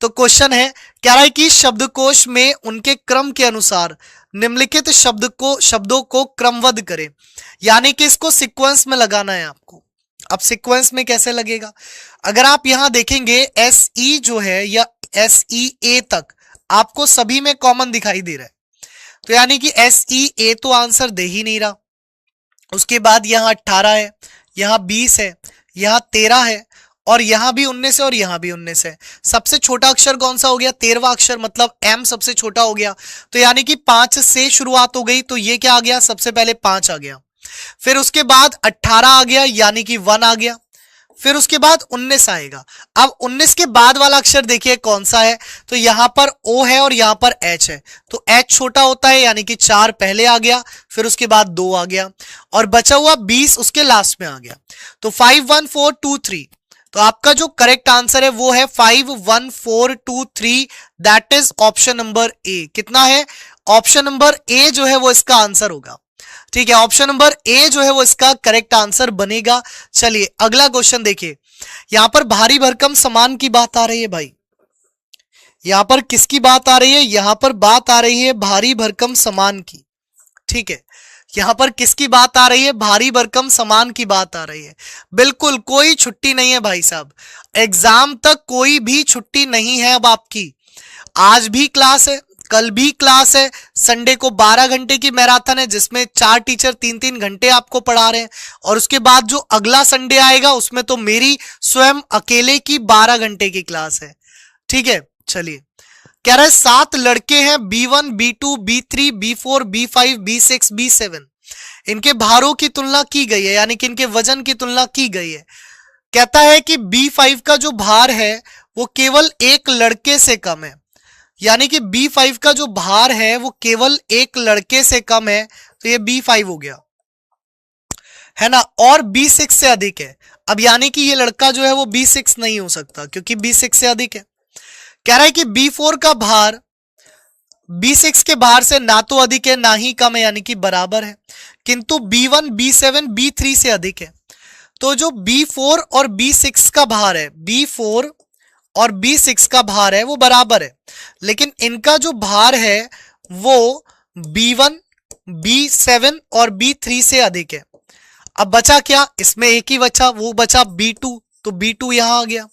तो क्वेश्चन है, कह रहा है कि शब्दकोश में उनके क्रम के अनुसार निम्नलिखित शब्दों को क्रमबद्ध करें, यानी कि इसको सीक्वेंस में लगाना है आपको। अब सीक्वेंस में कैसे लगेगा, अगर आप यहां देखेंगे एस ई जो है या एस ई ए तक आपको सभी में कॉमन दिखाई दे रहा है, तो यानी कि एस ई ए तो आंसर दे ही नहीं रहा। उसके बाद यहां 18 है, यहां 20 है, यहां 13 है, और यहां भी 19 है और यहां भी 19 है। सबसे छोटा अक्षर कौन सा हो गया, 13वां अक्षर, मतलब एम सबसे छोटा हो गया। तो यानी कि 5 से शुरुआत हो गई, तो ये क्या आ गया, सबसे पहले 5 आ गया। फिर उसके बाद 18 आ गया, यानी कि 1 आ गया। फिर उसके बाद 19 आएगा। अब 19 के बाद वाला अक्षर देखिए कौन सा है, तो यहां पर O है और यहां पर H है, तो H छोटा होता है यानी कि 4 पहले आ गया, फिर उसके बाद 2 आ गया और बचा हुआ 20 उसके लास्ट में आ गया। तो 51423, तो आपका जो करेक्ट आंसर है वो है 51423, that is option number A. कितना है? ऑप्शन नंबर ए जो है वो इसका आंसर होगा। ठीक है, ऑप्शन नंबर ए जो है वो इसका करेक्ट आंसर बनेगा। चलिए अगला क्वेश्चन देखिए, यहां पर भारी भरकम सामान की बात आ रही है भाई। यहां पर किसकी बात आ रही है? यहां पर बात आ रही है भारी भरकम सामान की। ठीक है, यहां पर किसकी बात आ रही है? भारी भरकम सामान की बात आ रही है। बिल्कुल कोई छुट्टी नहीं है भाई साहब, एग्जाम तक कोई भी छुट्टी नहीं है। अब आपकी आज भी क्लास है, कल भी क्लास है, संडे को 12 घंटे की मैराथन है जिसमें 4 टीचर 3-3 घंटे आपको पढ़ा रहे हैं, और उसके बाद जो अगला संडे आएगा उसमें तो मेरी स्वयं अकेले की 12 घंटे की क्लास है। ठीक है, चलिए कह रहा है 7 लड़के हैं, B1 B2 B3 B4 B5 B6 B7, इनके भारों की तुलना की गई है, यानी कि इनके वजन की तुलना की गई है। कहता है कि B5 का जो भार है वो केवल एक लड़के से कम है, यानी कि B5 का जो भार है वो केवल एक लड़के से कम है, तो ये B5 हो गया है ना, और B6 से अधिक है। अब यानी कि ये लड़का जो है वो B6 नहीं हो सकता क्योंकि B6 से अधिक है। कह रहा है कि B4 का भार B6 के भार से ना तो अधिक है ना ही कम है, यानी कि बराबर है, किंतु B1 B7 B3 से अधिक है। तो जो B4 और B6 का भार है, B4 और B6 का भार है वो बराबर है, लेकिन इनका जो भार है वो B1 B7 और B3 से अधिक है। अब बचा क्या? इसमें एक ही बचा, वो बचा B2, तो B2 यहां आ गया।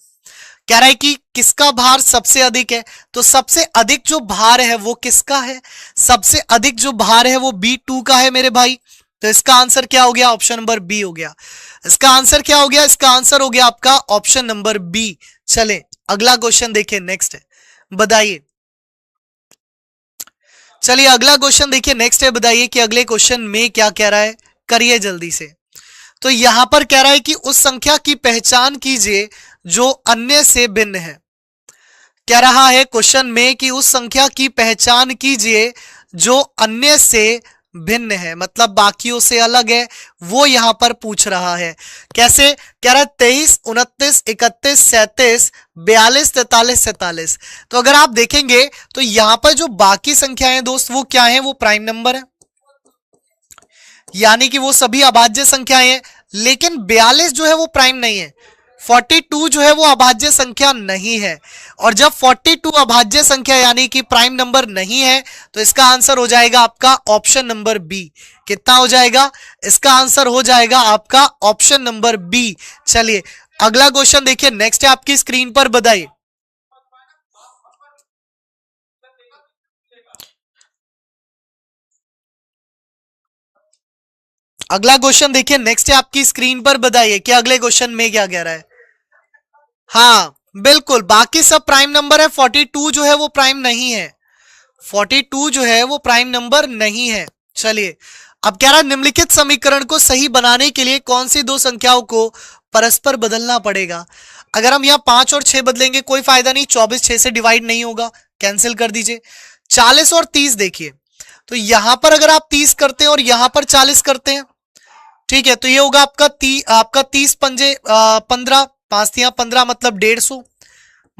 कह रहा है कि किसका भार सबसे अधिक है, तो सबसे अधिक जो भार है वो किसका है? सबसे अधिक जो भार है वो B2 का है मेरे भाई। तो इसका आंसर क्या हो गया? ऑप्शन नंबर बी हो गया। इसका आंसर क्या हो गया? इसका आंसर हो गया आपका ऑप्शन नंबर बी। चले अगला क्वेश्चन देखिए, नेक्स्ट है, बताइए। चलिए अगला क्वेश्चन देखिए, नेक्स्ट है, बताइए कि अगले क्वेश्चन में क्या कह रहा है, करिए जल्दी से। तो यहां पर कह रहा है कि उस संख्या की पहचान कीजिए जो अन्य से भिन्न है। कह रहा है क्वेश्चन में कि उस संख्या की पहचान कीजिए जो अन्य से भिन्न है, मतलब बाकियों से अलग है, वो यहां पर पूछ रहा है। कैसे? कह रहा है 23 29 31 37 42 43 47। तो अगर आप देखेंगे तो यहां पर जो बाकी संख्याएं दोस्त वो क्या है? वो प्राइम नंबर है, यानी कि वो सभी अभाज्य संख्याएं हैं, लेकिन 42 जो है वो प्राइम नहीं है, 42 जो है वो अभाज्य संख्या नहीं है। और जब 42 अभाज्य संख्या यानी कि प्राइम नंबर नहीं है, तो इसका आंसर हो जाएगा आपका ऑप्शन नंबर बी। कितना हो जाएगा? इसका आंसर हो जाएगा आपका ऑप्शन नंबर बी। चलिए अगला क्वेश्चन देखिए, नेक्स्ट है आपकी स्क्रीन पर, बताइए। अगला क्वेश्चन देखिए, नेक्स्ट है आपकी स्क्रीन पर, बताइए कि अगले क्वेश्चन में क्या कह रहा है। हाँ बिल्कुल, बाकी सब प्राइम नंबर है, 42 जो है वो प्राइम नहीं है, 42 जो है वो प्राइम नंबर नहीं है। चलिए अब कह रहा है निम्नलिखित समीकरण को सही बनाने के लिए कौन सी दो संख्याओं को परस्पर बदलना पड़ेगा। अगर हम यहाँ 5 और 6 बदलेंगे कोई फायदा नहीं, 24 6 से डिवाइड नहीं होगा, कैंसिल कर दीजिए। 40 और 30 देखिए, तो यहां पर अगर आप 30 करते हैं और यहां पर 40 करते हैं, ठीक है, तो ये होगा आपका 30 पंजे 15, 5 15 मतलब 150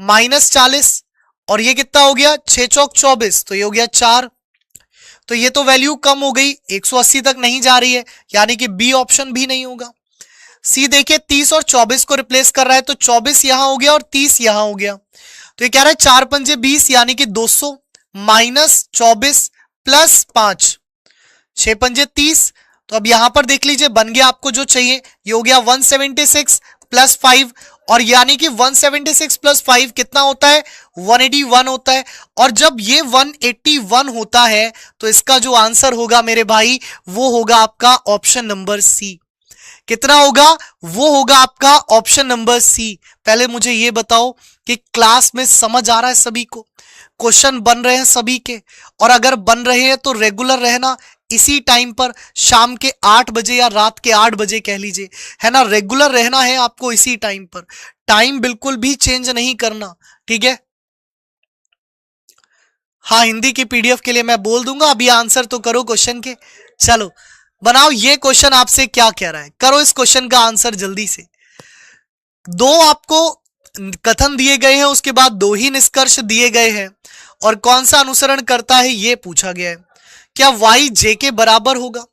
माइनस 40, और ये कितना हो गया? 6 चौक 24, तो ये हो गया 4। तो ये तो वैल्यू कम हो गई, 180 तक नहीं जा रही है, यानी कि बी ऑप्शन भी नहीं होगा। सी देखिए 30 और 24 को रिप्लेस कर रहा है, तो 24 यहां हो गया और 30 यहां हो गया, तो ये कह रहा है 4 पंजे 20 यानी कि 200 माइनस 24 प्लस 5, 6 पंजे 30। तो अब यहां पर देख लीजिए बन गया आपको जो चाहिए, ये हो गया 176 प्लस 5, और यानी कि 176 प्लस 5 कितना होता है? 181 होता है। और जब ये 181 होता है तो इसका जो आंसर होगा मेरे भाई वो होगा आपका ऑप्शन नंबर सी। कितना होगा? वो होगा आपका ऑप्शन नंबर सी। पहले मुझे ये बताओ कि क्लास में समझ आ रहा है सभी को? क्वेश्चन बन रहे हैं सभी के, और अगर बन रहे हैं तो रेगुलर रहना, इसी टाइम पर, शाम के 8 बजे या रात के 8 बजे कह लीजिए, है ना, रेगुलर रहना है आपको इसी टाइम पर, टाइम बिल्कुल भी चेंज नहीं करना, ठीक है। हाँ, हिंदी की पीडीएफ के लिए मैं बोल दूंगा, अभी आंसर तो करो क्वेश्चन के। चलो बनाओ, ये क्वेश्चन आपसे क्या कह रहा है, करो इस क्वेश्चन का आंसर जल्दी से। दो आपको कथन दिए गए हैं, उसके बाद दो ही निष्कर्ष दिए गए हैं, और कौन सा अनुसरण करता है ये पूछा गया है। क्या y j के बराबर होगा?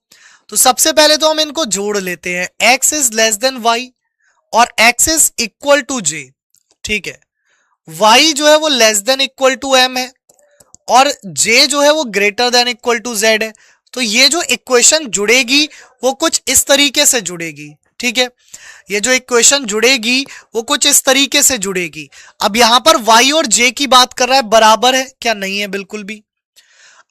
तो सबसे पहले तो हम इनको जोड़ लेते हैं, x is less than y और x is equal to j, ठीक है। y जो है वो less than equal to m है और j जो है वो greater than equal to z है। तो ये जो इक्वेशन जुड़ेगी वो कुछ इस तरीके से जुड़ेगी, ठीक है। ये जो इक्वेशन जुड़ेगी वो कुछ इस तरीके से जुड़ेगी। अब यहां पर y और j की बात कर रहा है, बराबर है क्या? नहीं है बिल्कुल भी।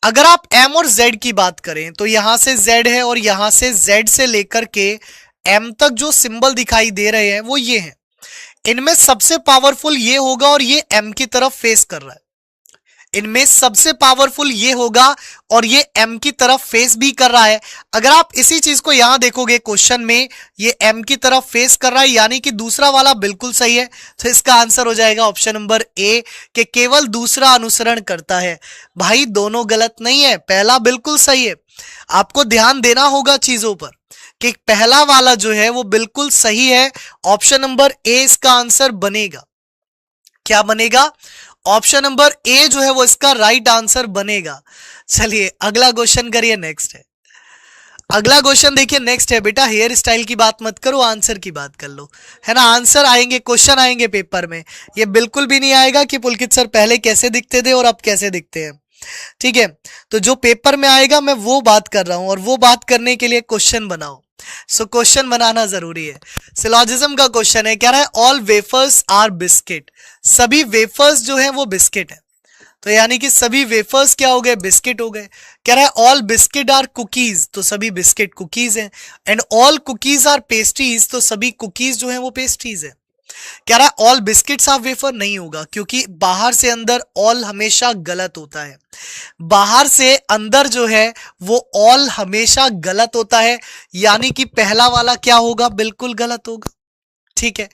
अगर आप m और z की बात करें तो यहां से z है और यहां से z से लेकर के m तक जो सिंबल दिखाई दे रहे हैं वो ये हैं। इनमें सबसे पावरफुल ये होगा और ये m की तरफ फेस कर रहा है। इनमें सबसे पावरफुल ये होगा और ये m की तरफ फेस भी कर रहा है। अगर आप इसी चीज को यहां देखोगे क्वेश्चन में, ये m की तरफ फेस कर रहा है, यानी कि दूसरा वाला बिल्कुल सही है। तो इसका आंसर हो जाएगा ऑप्शन नंबर ए, कि केवल दूसरा अनुसरण करता है। भाई दोनों गलत नहीं है, पहला बिल्कुल सही है। आपको ध्यान देना होगा चीजों पर कि पहला वाला जो है वो बिल्कुल सही है। ऑप्शन नंबर ए इसका आंसर बनेगा। क्या बनेगा? ऑप्शन नंबर ए जो है वो इसका राइट आंसर बनेगा। चलिए अगला क्वेश्चन करिए, नेक्स्ट है। अगला क्वेश्चन देखिए, नेक्स्ट है बेटा, हेयर स्टाइल की बात मत करो, आंसर की बात कर लो, है ना। आंसर आएंगे, क्वेश्चन आएंगे पेपर में। ये बिल्कुल भी नहीं आएगा कि पुलकित सर पहले कैसे दिखते थे और अब कैसे दिखते हैं, ठीक है। तो जो पेपर में आएगा मैं वो बात कर रहा हूं, और वो बात करने के लिए क्वेश्चन बनाओ। सो क्वेश्चन बनाना जरूरी है। सिलॉजिज्म का क्वेश्चन है, कह रहा है ऑल वेफर्स आर बिस्किट। सभी वेफर्स जो है वो बिस्किट है। तो यानी कि सभी वेफर्स क्या हो गए? बिस्किट हो गए। कह रहा है ऑल बिस्किट आर कुकीज, तो सभी बिस्किट कुकीज हैं। And all cookies are pastries, तो सभी कुकीज जो है वो पेस्ट्रीज है। कह रहा है ऑल बिस्किट्स आर वेफर, नहीं होगा, क्योंकि बाहर से अंदर ऑल हमेशा गलत होता है। बाहर से अंदर जो है वो ऑल हमेशा गलत होता है, यानी कि पहला वाला क्या होगा? बिल्कुल गलत होगा, ठीक है।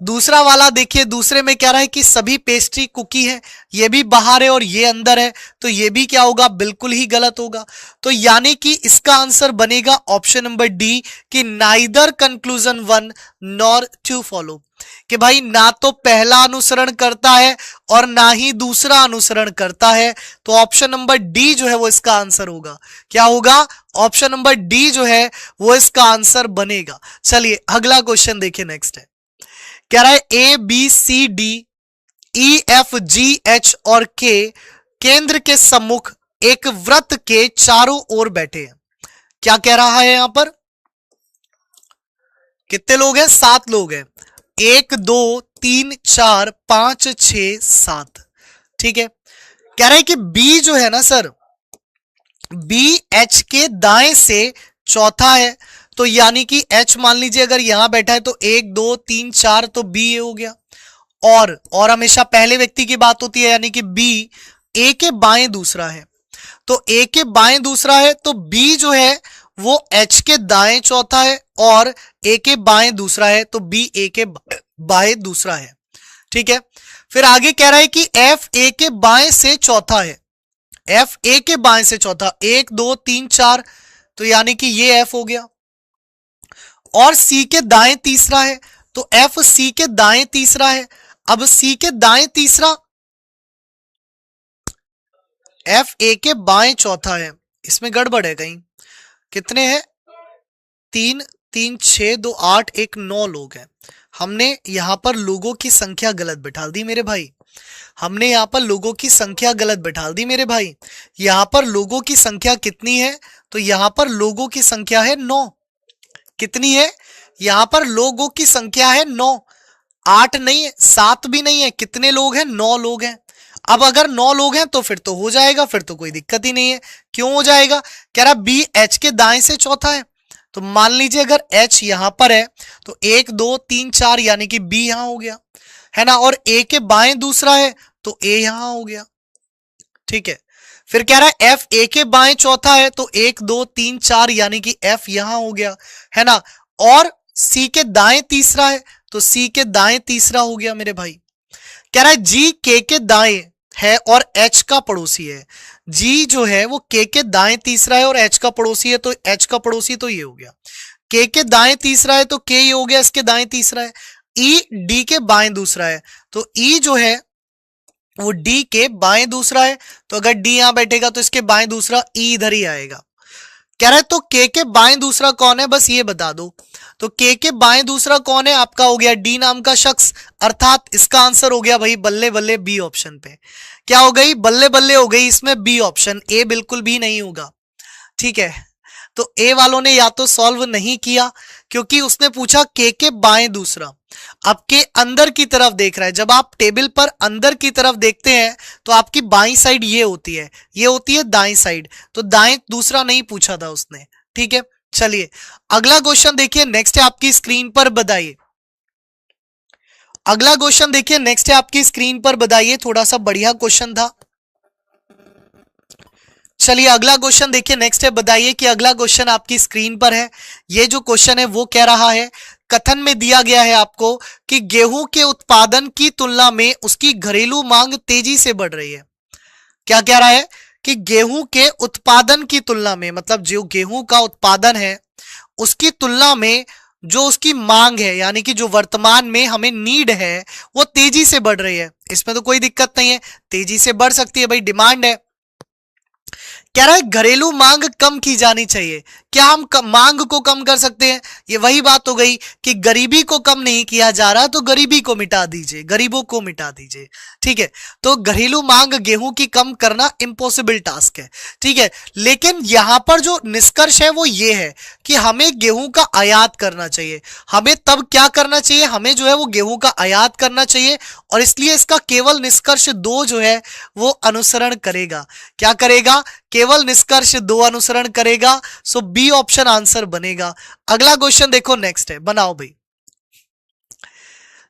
दूसरा वाला देखिए, दूसरे में क्या रहा है कि सभी पेस्ट्री कुकी है, ये भी बाहर है और ये अंदर है, तो ये भी क्या होगा? बिल्कुल ही गलत होगा। तो यानी कि इसका आंसर बनेगा ऑप्शन नंबर डी, कि neither conclusion one nor two follow, कि भाई ना तो पहला अनुसरण करता है और ना ही दूसरा अनुसरण करता है। तो ऑप्शन नंबर डी जो है वो इसका आंसर होगा। क्या होगा? ऑप्शन नंबर डी जो है वो इसका आंसर बनेगा। चलिए अगला क्वेश्चन देखिए, नेक्स्ट है। कह रहा है A B C D E F G H और के केंद्र के सम्मुख एक वृत्त के चारों ओर बैठे हैं। क्या कह रहा है यहां पर? कितने लोग हैं? 7 लोग हैं। 1 2 3 4 5 6 7, ठीक है। कह रहा है कि बी जो है ना सर, बी एच के दाएं से चौथा है। तो यानी कि एच मान लीजिए अगर यहां बैठा है तो 1 2 3 4, तो बी ए हो गया। और हमेशा पहले व्यक्ति की बात होती है, यानी कि बी ए के बाएं दूसरा है। तो ए के बाएं दूसरा है, तो बी जो है वो एच के दाएं चौथा है, और ए के बाएं दूसरा है, तो बी ए के बाएं दूसरा है, ठीक है। फिर आगे कह रहा है कि एफ ए के बाएं से चौथा है। एफ ए के बाएं से चौथा, 1 2 3 4, तो यानी कि ये एफ हो गया। और सी के दाएं तीसरा है, तो एफ सी के दाएं तीसरा है। अब सी के दाएं तीसरा, एफ ए के बाएं चौथा है, इसमें गड़बड़ है कहीं। कितने हैं? 3 3 6 2 8 1 9 लोग हैं। हमने यहां पर लोगों की संख्या गलत बिठा दी मेरे भाई। हमने यहां पर लोगों की संख्या गलत बिठा दी मेरे भाई। यहां पर लोगों की संख्या कितनी है? तो यहां पर लोगों की संख्या है 9। कितनी है? यहां पर लोगों की संख्या है 9। 8 नहीं है, 7 भी नहीं है। कितने लोग हैं? 9 लोग हैं। अब अगर 9 लोग हैं तो फिर तो हो जाएगा, फिर तो कोई दिक्कत ही नहीं है। क्यों हो जाएगा? कह रहा बी एच के दाएं से चौथा है। तो मान लीजिए अगर एच यहां पर है तो 1 2 3 4, यानी कि बी यहां हो गया, है ना। और ए के बाएं दूसरा है तो ए यहां हो गया, ठीक है। फिर कह रहा है एफ ए के बाएं चौथा है, तो 1 2 3 4 यानी कि एफ यहां हो गया, है ना। और सी के दाएं तीसरा है, तो सी के दाएं तीसरा हो गया मेरे भाई। कह रहा है जी के दाएं है और एच का पड़ोसी है। जी जो है वो के दाएं तीसरा है और एच का पड़ोसी है, तो एच का पड़ोसी तो ये हो गया। के दाएं तीसरा है तो के ये हो गया, इसके दाएं तीसरा है। ई डी के बाएं दूसरा है, तो ई जो है वो डी के बाएं दूसरा है, तो अगर डी यहां बैठेगा तो इसके बाएं दूसरा ई इधर ही आएगा। कह रहा है तो के बाएं दूसरा कौन है, बस ये बता दो। तो के बाएं दूसरा कौन है, आपका हो गया डी नाम का शख्स, अर्थात इसका आंसर हो गया भाई बल्ले बल्ले बी ऑप्शन पे। क्या हो गई, बल्ले बल्ले हो गई इसमें बी ऑप्शन, ए बिल्कुल भी नहीं होगा। ठीक है, तो ए वालों ने या तो सॉल्व नहीं किया क्योंकि उसने पूछा के बाएं दूसरा, अब के अंदर की तरफ देख रहा है। जब आप टेबल पर अंदर की तरफ देखते हैं तो आपकी बाईं साइड ये होती है, ये होती है दाईं साइड, तो दाएं दूसरा नहीं पूछा था उसने। ठीक है, चलिए अगला क्वेश्चन देखिए, नेक्स्ट है आपकी स्क्रीन पर, बताइए। अगला क्वेश्चन देखिए, नेक्स्ट है आपकी स्क्रीन पर, बताइए। थोड़ा सा बढ़िया क्वेश्चन था। चलिए अगला क्वेश्चन देखिए, नेक्स्ट है, बताइए कि अगला क्वेश्चन आपकी स्क्रीन पर है। ये जो क्वेश्चन है वो कह रहा है, कथन में दिया गया है आपको कि गेहूं के उत्पादन की तुलना में उसकी घरेलू मांग तेजी से बढ़ रही है। क्या कह रहा है कि गेहूं के उत्पादन की तुलना में, मतलब जो गेहूं का उत्पादन है उसकी तुलना में जो उसकी मांग है, यानी कि जो वर्तमान में हमें नीड है वो तेजी से बढ़ रही है। इसमें तो कोई दिक्कत नहीं है, तेजी से बढ़ सकती है भाई, डिमांड है। कह रहा है घरेलू मांग कम की जानी चाहिए। क्या हम मांग को कम कर सकते हैं? ये वही बात हो गई कि गरीबी को कम नहीं किया जा रहा, तो गरीबी को मिटा दीजिए, गरीबों को मिटा दीजिए। ठीक है, तो घरेलू मांग गेहूं की कम करना इम्पॉसिबल टास्क है। ठीक है, लेकिन यहां पर जो निष्कर्ष है वो ये है कि हमें गेहूं का आयात करना चाहिए। हमें तब क्या करना चाहिए, हमें जो है वो गेहूं का आयात करना चाहिए, और इसलिए इसका केवल निष्कर्ष 2 जो है वो अनुसरण करेगा। क्या करेगा? केवल निष्कर्ष 2 अनुसरण करेगा। सो बी ऑप्शन आंसर बनेगा। अगला क्वेश्चन देखो, नेक्स्ट है, बनाओ भाई।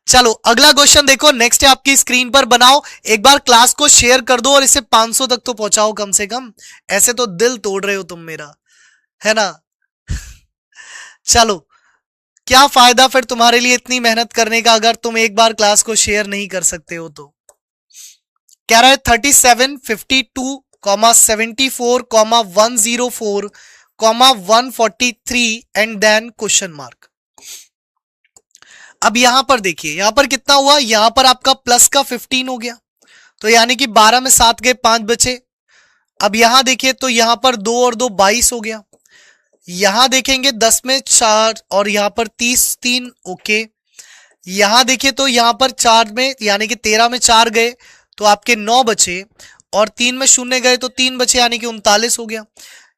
चलो अगला क्वेश्चन देखो, नेक्स्ट है आपकी स्क्रीन पर, बनाओ। एक बार क्लास को शेयर कर दो और इसे 500 तक तो पहुंचाओ कम से कम। ऐसे तो दिल तोड़ रहे हो तुम मेरा, है ना। चलो, क्या फायदा फिर तुम्हारे लिए इतनी मेहनत करने का अगर तुम एक बार क्लास को शेयर नहीं कर सकते हो तो। कह रहा है 37, 52, 74, 104, 143 एंड देन क्वेश्चन मार्क। अब यहां पर देखिए, यहां पर कितना हुआ, यहां पर आपका प्लस का 15 हो गया, तो यानी कि 12 में 7 गए, 5 बचे। अब यहां देखिए तो यहां पर 2 और 2 22 हो गया। यहां देखेंगे 10 में 4 और यहां पर 30, 3 ओके। यहां देखिए तो यहां पर 4 में यानी कि 13 में 4 गए तो आपके 9 बचे, और 3 में 0 गए तो 3 बचे, यानी कि 39 हो गया।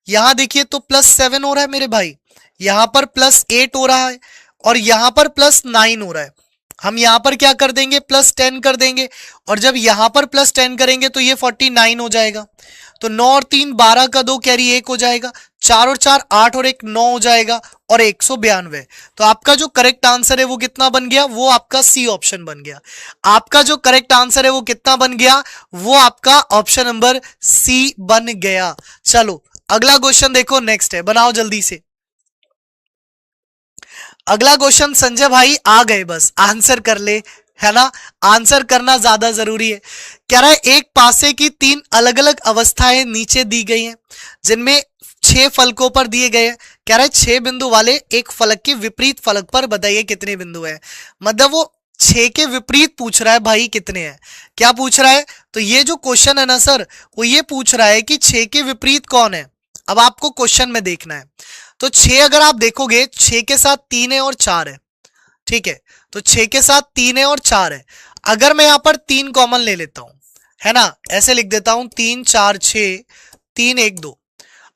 यहां देखिए तो +7 हो रहा है मेरे भाई, यहां पर +8 हो रहा है, और यहां पर +9 हो रहा है। हम यहां पर क्या कर देंगे, +10 कर देंगे, और जब यहां पर +10 करेंगे तो ये 49 हो जाएगा। तो 9 और 3 12 का 2 कैरी 1 हो जाएगा, 4 और 4 8 और 1 9 हो जाएगा, और 192। तो आपका जो करेक्ट आंसर है वो कितना बन गया, वो आपका सी ऑप्शन बन गया। आपका जो करेक्ट आंसर है वो कितना बन गया, वो आपका ऑप्शन नंबर सी बन गया। चलो अगला क्वेश्चन देखो, नेक्स्ट है, बनाओ जल्दी से। अगला क्वेश्चन संजय भाई आ गए, बस आंसर कर ले, है ना, आंसर करना ज्यादा जरूरी है। कह रहा है एक पासे की 3 अलग अलग अवस्थाएं नीचे दी गई हैं, जिनमें 6 फलकों पर दिए गए हैं। कह रहा है 6 बिंदु वाले एक फलक के विपरीत फलक पर बताइए कितने बिंदु है। मतलब वो 6 के विपरीत पूछ रहा है भाई, कितने हैं, क्या पूछ रहा है। तो ये जो क्वेश्चन है ना सर, वो ये पूछ रहा है कि 6 के विपरीत कौन है। अब आपको क्वेश्चन में देखना है, तो 6 अगर आप देखोगे, 6 के साथ 3 है और 4 है। ठीक है, तो 6 के साथ 3 है और 4 है। अगर मैं यहां पर 3 कॉमन ले लेता हूं, है ना, ऐसे लिख देता हूं 3 4 6 3 1 2।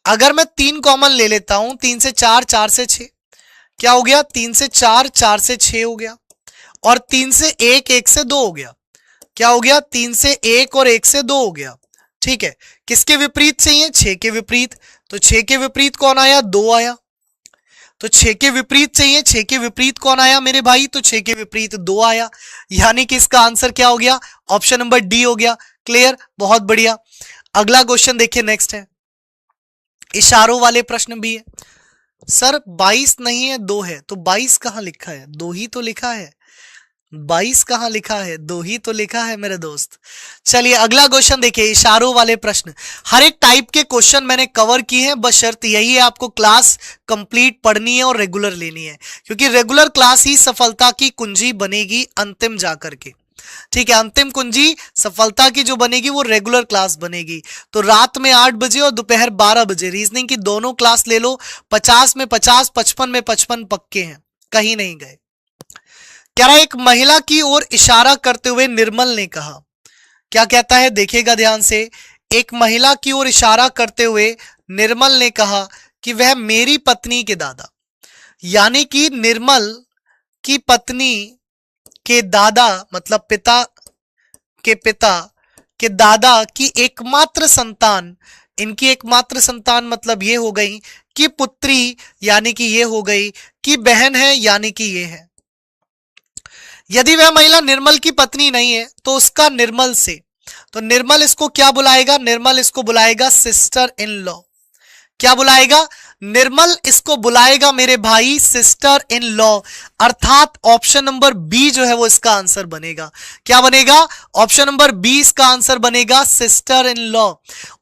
अगर मैं 3 कॉमन ले लेता हूं, 3 से 4 4 से 6, क्या हो गया, 3 से 4 4 से 6 हो गया, और 3 से 1 1 से 2 हो गया। क्या हो गया, 3 से 1 और 1 से 2 हो गया। ठीक है, किसके विपरीत चाहिए, 6 के विपरीत। तो 6 के विपरीत कौन आया, 2 आया। तो 6 के विपरीत चाहिए, 6 के विपरीत कौन आया मेरे भाई, तो 6 के विपरीत 2 आया, यानी कि इसका आंसर क्या हो गया, ऑप्शन नंबर डी हो गया। क्लियर, बहुत बढ़िया। अगला क्वेश्चन देखिए नेक्स्ट है, इशारों वाले प्रश्न भी है। सर 22 नहीं है 2 है, तो 22 कहां लिखा है? 2 ही तो लिखा है। 22 कहां लिखा है? 2 ही तो लिखा है मेरे दोस्त। चलिए अगला क्वेश्चन देखिए, इशारों वाले प्रश्न। हर एक टाइप के क्वेश्चन मैंने कवर किए हैं, बस शर्त यही है आपको क्लास कंप्लीट पढ़नी है और रेगुलर लेनी है, क्योंकि रेगुलर क्लास ही सफलता की कुंजी बनेगी अंतिम जाकर के। ठीक है, अंतिम कुंजी सफलता की जो बनेगी वो रेगुलर क्लास बनेगी। तो रात में 8 बजे और दोपहर 12 बजे रीजनिंग की दोनों क्लास ले लो। 50 में 50, 55 में 55 पक्के हैं, कहीं नहीं गए। कह रहा है एक महिला की ओर इशारा करते हुए निर्मल ने कहा, क्या कहता है देखिएगा ध्यान से। एक महिला की ओर इशारा करते हुए निर्मल ने कहा कि वह मेरी पत्नी के दादा, यानी कि निर्मल की पत्नी के दादा मतलब पिता के दादा की एकमात्र संतान, इनकी एकमात्र संतान मतलब ये हो गई कि पुत्री, यानी कि ये हो गई कि बहन है, यानी कि ये है। यदि वह महिला निर्मल की पत्नी नहीं है तो उसका निर्मल से, तो निर्मल इसको क्या बुलाएगा? निर्मल इसको बुलाएगा सिस्टर इन लॉ। क्या बुलाएगा? निर्मल इसको बुलाएगा मेरे भाई सिस्टर इन लॉ, अर्थात ऑप्शन नंबर बी जो है वो इसका आंसर बनेगा। क्या बनेगा? ऑप्शन नंबर बी इसका आंसर बनेगा, सिस्टर इन लॉ।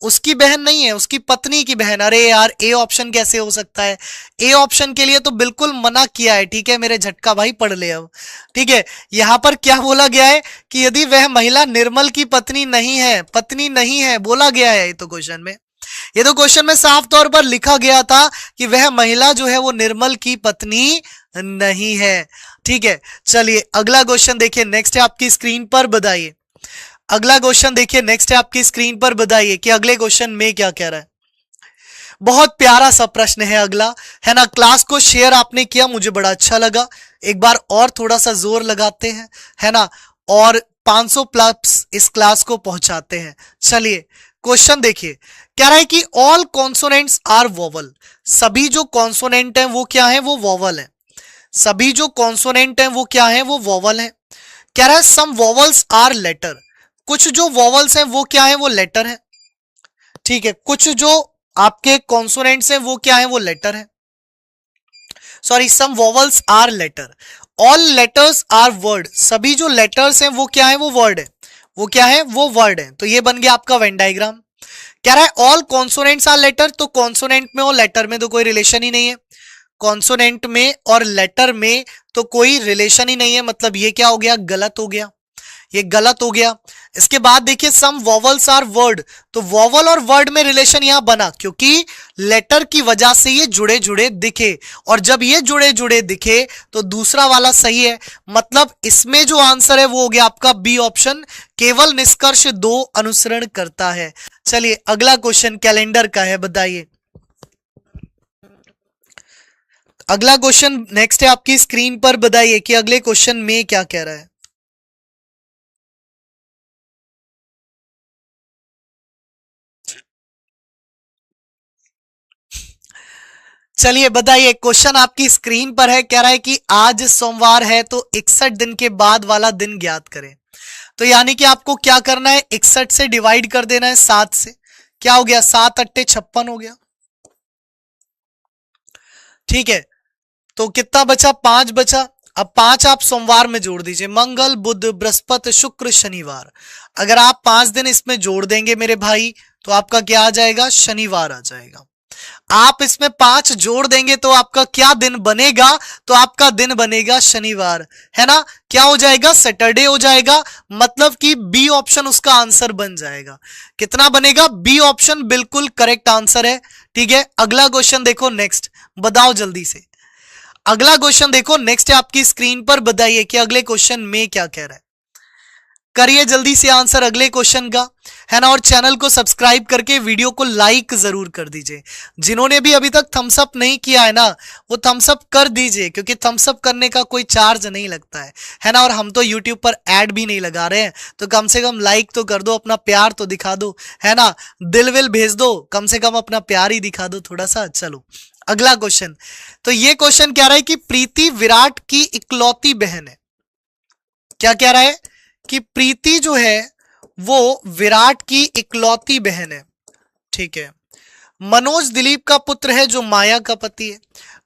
उसकी बहन नहीं है, उसकी पत्नी की बहन। अरे यार ए ऑप्शन कैसे हो सकता है? ए ऑप्शन के लिए तो बिल्कुल मना किया है। ठीक है मेरे झटका भाई, पढ़ ले अब। ठीक है, यहां पर क्या बोला गया है कि यदि वह महिला निर्मल की पत्नी नहीं है बोला गया है। तो क्वेश्चन में, ये तो क्वेश्चन में साफ तौर पर लिखा गया था कि वह महिला जो है वो निर्मल की पत्नी नहीं है। ठीक है, चलिए अगला क्वेश्चन देखिए नेक्स्ट है आपकी स्क्रीन पर, बताइए। अगला क्वेश्चन देखिए नेक्स्ट है आपकी स्क्रीन पर, बताइए कि अगले क्वेश्चन में क्या कह रहा है। बहुत प्यारा सा प्रश्न है अगला, है ना। क्लास को शेयर आपने किया, मुझे बड़ा अच्छा लगा। एक बार और थोड़ा सा जोर लगाते हैं, है ना, और 500 प्लस इस क्लास को पहुंचाते हैं। चलिए क्वेश्चन देखिए, कह रहा है कि ऑल कॉन्सोनेंट्स आर वोवल। सभी जो कॉन्सोनेंट हैं वो क्या है? वो वोवल है। सभी जो कॉन्सोनेंट हैं वो क्या है? वो वोवल है। कह रहा है सम वोवल्स आर लेटर। कुछ जो वोवल्स हैं वो क्या है? वो लेटर है। ठीक है, कुछ जो आपके कॉन्सोनेंट्स हैं वो क्या है? वो लेटर है। Sorry, some vowels are letter, all letters are word. सभी जो लेटर्स हैं वो क्या है? वो वर्ड है। वो क्या है? वो वर्ड है। तो ये बन गया आपका वेन डायग्राम। कह रहा है ऑल कॉन्सोनेंट्स आर लेटर, तो कॉन्सोनेंट में और लेटर में तो कोई रिलेशन ही नहीं है। कॉन्सोनेंट में और लेटर में तो कोई रिलेशन ही नहीं है, मतलब ये क्या हो गया? गलत हो गया, ये गलत हो गया। इसके बाद देखिए सम वोवल्स आर वर्ड, तो वोवल और वर्ड में रिलेशन यहां बना क्योंकि लेटर की वजह से ये जुड़े जुड़े दिखे, और जब ये जुड़े जुड़े दिखे तो दूसरा वाला सही है। मतलब इसमें जो आंसर है वो हो गया आपका बी ऑप्शन, केवल निष्कर्ष 2 अनुसरण करता है। चलिए अगला क्वेश्चन कैलेंडर का है, बताइए। अगला क्वेश्चन नेक्स्ट है आपकी स्क्रीन पर, बताइए कि अगले क्वेश्चन में क्या कह रहा है। चलिए बताइए, क्वेश्चन आपकी स्क्रीन पर है। कह रहा है कि आज सोमवार है तो 61 दिन के बाद वाला दिन ज्ञात करें। तो यानी कि आपको क्या करना है? 61 से डिवाइड कर देना है 7 से। क्या हो गया? 7 अट्टे 56 हो गया। ठीक है, तो कितना बचा? 5 बचा। अब 5 आप सोमवार में जोड़ दीजिए, मंगल बुध बृहस्पति शुक्र शनिवार। अगर आप 5 दिन इसमें जोड़ देंगे मेरे भाई तो आपका क्या आ जाएगा? शनिवार आ जाएगा। आप इसमें 5 जोड़ देंगे तो आपका क्या दिन बनेगा? तो आपका दिन बनेगा शनिवार, है ना। क्या हो जाएगा? सैटरडे हो जाएगा, मतलब कि बी ऑप्शन उसका आंसर बन जाएगा। कितना बनेगा? बी ऑप्शन बिल्कुल करेक्ट आंसर है। ठीक है, अगला क्वेश्चन देखो नेक्स्ट, बताओ जल्दी से। अगला क्वेश्चन देखो नेक्स्ट है आपकी स्क्रीन पर, बताइए कि अगले क्वेश्चन में क्या कह रहा है। करिए जल्दी से आंसर अगले क्वेश्चन का, है ना। और चैनल को सब्सक्राइब करके वीडियो को लाइक जरूर कर दीजिए। जिन्होंने भी अभी तक थम्स अप नहीं किया है ना, वो थम्स अप कर दीजिए, क्योंकि थम्स अप करने का कोई चार्ज नहीं लगता है ना। और हम तो यूट्यूब पर ऐड भी नहीं लगा रहे हैं, तो कम से कम लाइक तो कर दो, अपना प्यार तो दिखा दो, है ना। दिल विल भेज दो, कम से कम अपना प्यार ही दिखा दो थोड़ा सा। चलो अगला क्वेश्चन, तो ये क्वेश्चन कह रहा है कि प्रीति विराट की इकलौती बहन है। क्या कह रहा है? कि प्रीति जो है वो विराट की इकलौती बहन है। ठीक है, मनोज दिलीप का पुत्र है जो माया का पति है।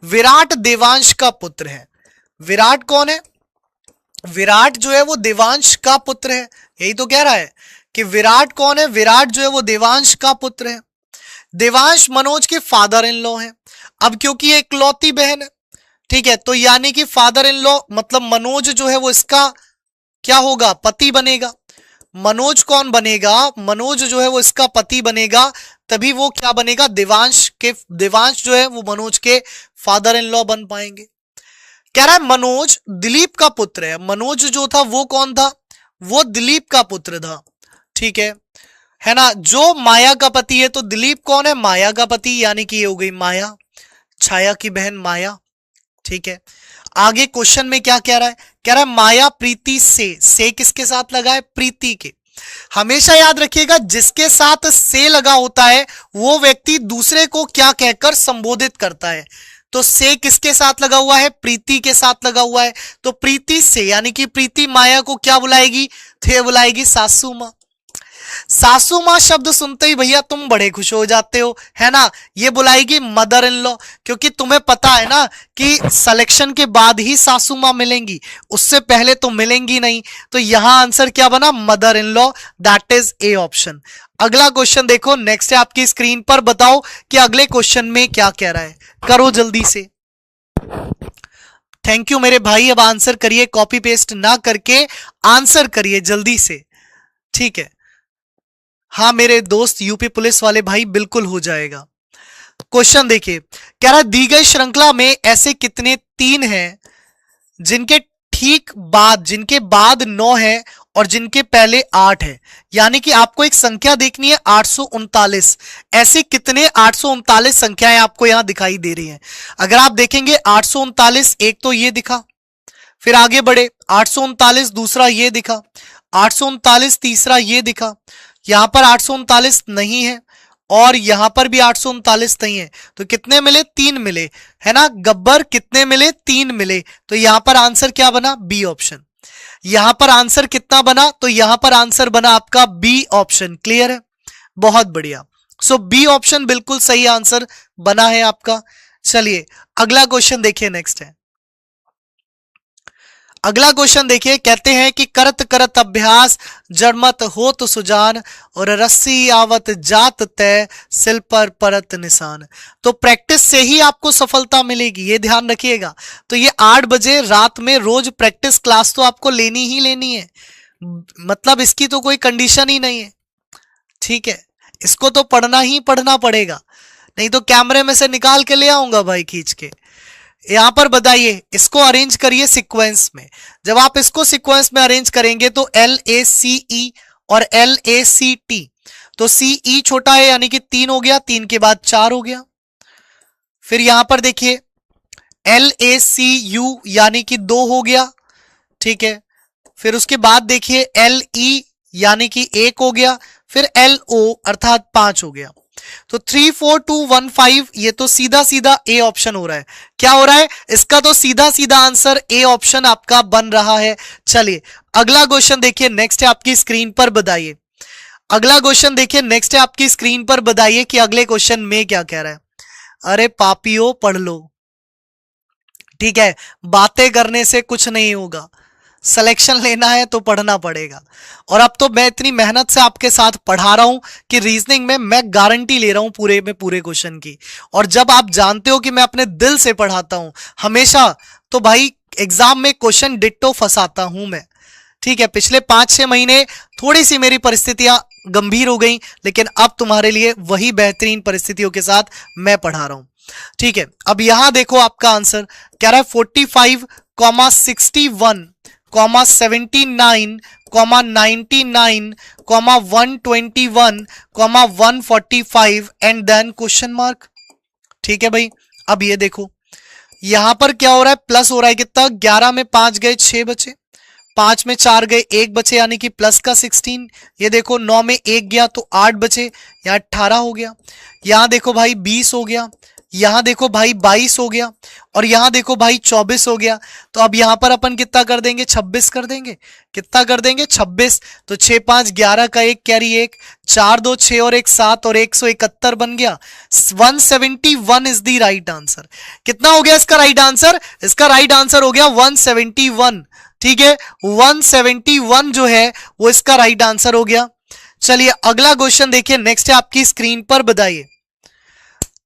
विराट देवांश का पुत्र है। विराट कौन है? विराट जो है वो देवांश का पुत्र है। यही तो कह रहा है कि विराट कौन है? विराट जो है वो देवांश का पुत्र है। देवांश मनोज के फादर इन लॉ है। अब क्योंकि ये इकलौती बहन है, ठीक है, तो यानी कि फादर इन लॉ मतलब मनोज जो है वो इसका क्या होगा? पति बनेगा। मनोज कौन बनेगा? मनोज जो है वो इसका पति बनेगा, तभी वो क्या बनेगा? देवांश जो है वो मनोज के फादर इन लॉ बन पाएंगे। कह रहा है मनोज दिलीप का पुत्र है। मनोज जो था वो कौन था? वो दिलीप का पुत्र था। ठीक है ना, जो माया का पति है। तो दिलीप कौन है? माया का पति, यानी कि ये हो गई माया, छाया की बहन माया। ठीक है, आगे क्वेश्चन में क्या कह रहा है? कह रहा है माया प्रीति से किसके साथ लगा है? प्रीति के। हमेशा याद रखिएगा, जिसके साथ से लगा होता है वो व्यक्ति दूसरे को क्या कहकर संबोधित करता है। तो से किसके साथ लगा हुआ है? प्रीति के साथ लगा हुआ है। तो प्रीति से यानी कि प्रीति माया को क्या बुलाएगी? थे बुलाएगी सासू मां। सासू मां शब्द सुनते ही भैया तुम बड़े खुश हो जाते हो, है ना। ये बुलाएगी मदर इन लॉ, क्योंकि तुम्हें पता है ना कि सिलेक्शन के बाद ही सासू मां मिलेंगी, उससे पहले तो मिलेंगी नहीं। तो यहां आंसर क्या बना? Mother in law, that is A option. अगला क्वेश्चन देखो, नेक्स्ट है आपकी स्क्रीन पर। बताओ कि अगले क्वेश्चन में क्या कह रहा है, करो जल्दी से। थैंक यू मेरे भाई, अब आंसर करिए, कॉपी पेस्ट ना करके आंसर करिए जल्दी से। ठीक है, हाँ मेरे दोस्त यूपी पुलिस वाले भाई, बिल्कुल हो जाएगा। क्वेश्चन देखिए, कह रहा है दी गई श्रृंखला में ऐसे कितने 3 हैं जिनके बाद 9 है और जिनके पहले 8 है। यानी कि आपको एक संख्या देखनी है 839। ऐसे कितने 839 संख्याएं आपको यहां दिखाई दे रही हैं। अगर आप देखेंगे 839, एक तो ये दिखा, फिर आगे बढ़े 839 दूसरा ये दिखा, 839 तीसरा ये दिखा, यहां पर 839 नहीं है और यहां पर भी 839 नहीं है। तो कितने मिले? 3 मिले, है ना गब्बर, कितने मिले? 3 मिले। तो यहां पर आंसर क्या बना? B option. यहां पर आंसर कितना बना? तो यहां पर आंसर बना आपका बी ऑप्शन। क्लियर है? बहुत बढ़िया। सो बी ऑप्शन बिल्कुल सही आंसर बना है आपका। चलिए अगला क्वेश्चन देखिए, नेक्स्ट है। अगला क्वेश्चन देखिए, कहते हैं कि करत करत अभ्यास जड़मत हो तो सुजान, और रस्सी आवत जात तय सिल पर परत निशान। तो प्रैक्टिस से ही आपको सफलता मिलेगी, ये ध्यान रखिएगा। तो ये 8 बजे रात में रोज प्रैक्टिस क्लास तो आपको लेनी ही लेनी है, मतलब इसकी तो कोई कंडीशन ही नहीं है। ठीक है, इसको तो पढ़ना ही पढ़ना पड़ेगा, नहीं तो कैमरे में से निकाल के ले आऊंगा भाई खींच के। यहां पर बताइए, इसको अरेंज करिए सीक्वेंस में। जब आप इसको सीक्वेंस में अरेंज करेंगे तो LACE और LACT, तो CE छोटा है यानी कि 3 हो गया, 3 के बाद 4 हो गया। फिर यहां पर देखिए LACU यानी कि 2 हो गया। ठीक है, फिर उसके बाद देखिए LE यानी कि 1 हो गया, फिर LO अर्थात 5 हो गया। तो 3 4 2 1 5, ये तो सीधा सीधा ए ऑप्शन हो रहा है। क्या हो रहा है? इसका तो सीधा सीधा आंसर ए ऑप्शन आपका बन रहा है। चलिए अगला क्वेश्चन देखिए, नेक्स्ट है आपकी स्क्रीन पर, बताइए। अगला क्वेश्चन देखिए, नेक्स्ट है आपकी स्क्रीन पर, बताइए कि अगले क्वेश्चन में क्या कह रहा है। अरे पापियो पढ़ लो, ठीक है, बातें करने से कुछ नहीं होगा, सिलेक्शन लेना है तो पढ़ना पड़ेगा। और अब तो मैं इतनी मेहनत से आपके साथ पढ़ा रहा हूं कि रीजनिंग में मैं गारंटी ले रहा हूं पूरे में पूरे क्वेश्चन की। और जब आप जानते हो कि मैं अपने दिल से पढ़ाता हूं हमेशा, तो भाई एग्जाम में क्वेश्चन डिट्टो फंसाता हूं मैं। ठीक है, पिछले 5-6 महीने थोड़ी सी मेरी परिस्थितियां गंभीर हो गई, लेकिन अब तुम्हारे लिए वही बेहतरीन परिस्थितियों के साथ मैं पढ़ा रहा हूं। ठीक है, अब यहां देखो आपका आंसर कह रहा है 45, 61, 79, 99, 121, 145 एंड देन क्वेश्चन मार्क। ठीक है भाई, अब ये देखो यहां पर क्या हो रहा है? प्लस हो रहा है कितना? 11 में 5 गए 6 बचे, 5 में 4 गए 1 बचे, यानी कि प्लस का 16। ये देखो 9 में 1 गया तो 8 बचे, यहां 18 हो गया। यहां देखो भाई 20 हो गया, यहां देखो भाई 22 हो गया, और यहां देखो भाई 24 हो गया। तो अब यहां पर अपन कितना कर देंगे, 26 कर देंगे। कितना कर देंगे, 26। तो 6 5 11 का एक कैरी, एक 4 2 6 और एक 7 और 171 बन गया। 171 इज द राइट आंसर। कितना हो गया इसका राइट आंसर? इसका राइट आंसर हो गया 171। ठीक है, 171 जो है वो इसका राइट आंसर हो गया। चलिए अगला क्वेश्चन देखिए, नेक्स्ट है आपकी स्क्रीन पर, बताइए।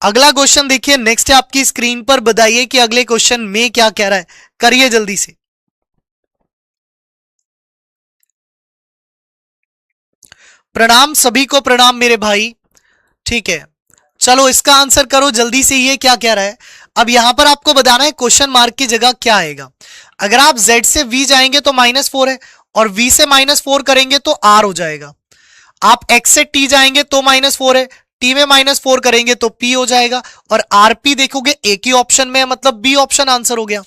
अगला क्वेश्चन देखिए, नेक्स्ट है आपकी स्क्रीन पर, बताइए कि अगले क्वेश्चन में क्या कह रहा है। करिए जल्दी से। प्रणाम सभी को, प्रणाम मेरे भाई। ठीक है, चलो इसका आंसर करो जल्दी से, ये क्या कह रहा है। अब यहां पर आपको बताना है क्वेश्चन मार्क की जगह क्या आएगा। अगर आप z से v जाएंगे तो -4 है, और v से -4 करेंगे तो r हो जाएगा। आप x से t जाएंगे तो -4 है, t में -4 करेंगे तो p हो जाएगा, और rp देखोगे एक ही ऑप्शन में है, मतलब b ऑप्शन आंसर हो गया।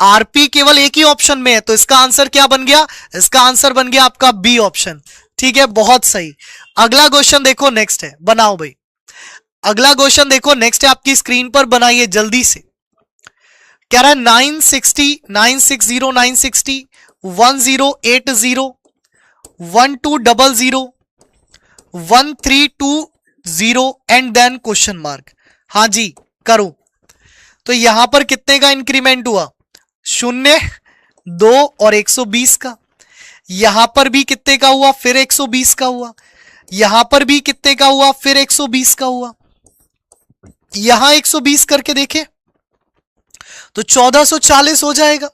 rp केवल एक ही ऑप्शन में है, तो इसका आंसर क्या बन गया, इसका आंसर बन गया आपका b ऑप्शन। ठीक है, बहुत सही। अगला क्वेश्चन देखो, नेक्स्ट है, बनाओ भाई। अगला क्वेश्चन देखो, नेक्स्ट है आपकी स्क्रीन पर, बनाइए जल्दी से। कह रहा है 960 960 960 1080 1200 1320 एंड देन क्वेश्चन मार्क। हाँ जी करो। तो यहां पर कितने का इंक्रीमेंट हुआ, 0 2 और 120 का। यहां पर भी कितने का हुआ, फिर 120 का हुआ। यहां पर भी कितने का हुआ, फिर 120 का हुआ। यहां 120 करके देखें तो 1440 हो जाएगा।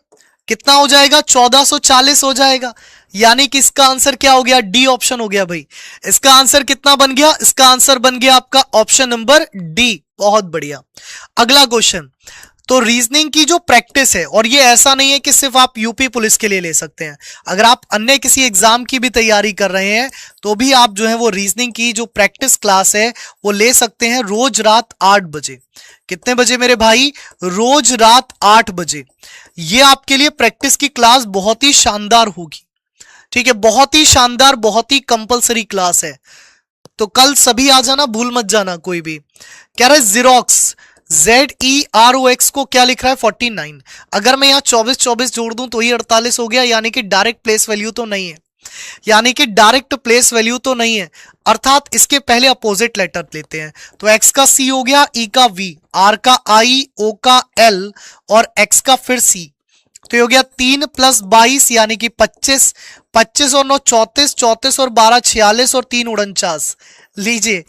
कितना हो जाएगा, 1440 हो जाएगा। यानी कि इसका आंसर क्या हो गया, डी ऑप्शन हो गया भाई। इसका आंसर कितना बन गया, इसका आंसर बन गया आपका ऑप्शन नंबर डी। बहुत बढ़िया। अगला क्वेश्चन, तो रीजनिंग की जो प्रैक्टिस है, और ये ऐसा नहीं है कि सिर्फ आप यूपी पुलिस के लिए ले सकते हैं, अगर आप अन्य किसी एग्जाम की भी तैयारी कर रहे हैं तो भी आप जो है वो रीजनिंग की जो प्रैक्टिस क्लास है वो ले सकते हैं रोज रात 8 बजे। कितने बजे मेरे भाई, रोज रात 8 बजे। ये आपके लिए प्रैक्टिस की क्लास बहुत ही शानदार होगी। ठीक है, बहुत ही शानदार, बहुत ही कंपलसरी क्लास है। तो कल सभी आ जाना, भूल मत जाना कोई भी। कह रहा है जीरोक्स, ZEROX को क्या लिख रहा है, 49। अगर मैं यहां 24 24 जोड़ दूं तो ये 48 हो गया, यानी कि डायरेक्ट प्लेस वैल्यू तो नहीं है, यानी कि डायरेक्ट प्लेस वैल्यू तो नहीं है, अर्थात इसके पहले अपोजिट लेटर लेते हैं। तो x का c हो गया, e का v, r का i, o का l और x का फिर c। तो ये हो गया 3 + 22 यानी कि 25, 25 और 9 34, 34 और 12 46 और 3 49। लीजिए,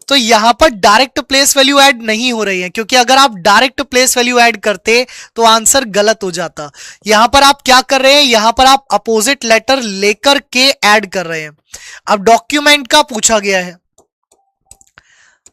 तो यहां पर डायरेक्ट प्लेस वैल्यू ऐड नहीं हो रही है, क्योंकि अगर आप डायरेक्ट प्लेस वैल्यू ऐड करते तो आंसर गलत हो जाता। यहां पर आप क्या कर रहे हैं, यहां पर आप अपोजिट लेटर लेकर के ऐड कर रहे हैं। अब डॉक्यूमेंट का पूछा गया है,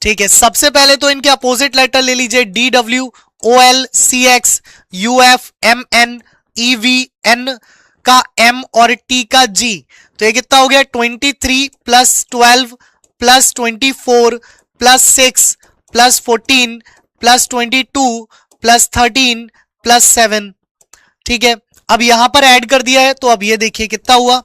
ठीक है। सबसे पहले तो इनके अपोजिट लेटर ले लीजिए, DW OL CX UF MN EV N का M और T का G। तो ये कितना हो गया, 23 + 12 + 24 + 6 + 14 + 22 + 13 + 7। ठीक है, अब यहां पर ऐड कर दिया है, तो अब ये देखिए कितना हुआ,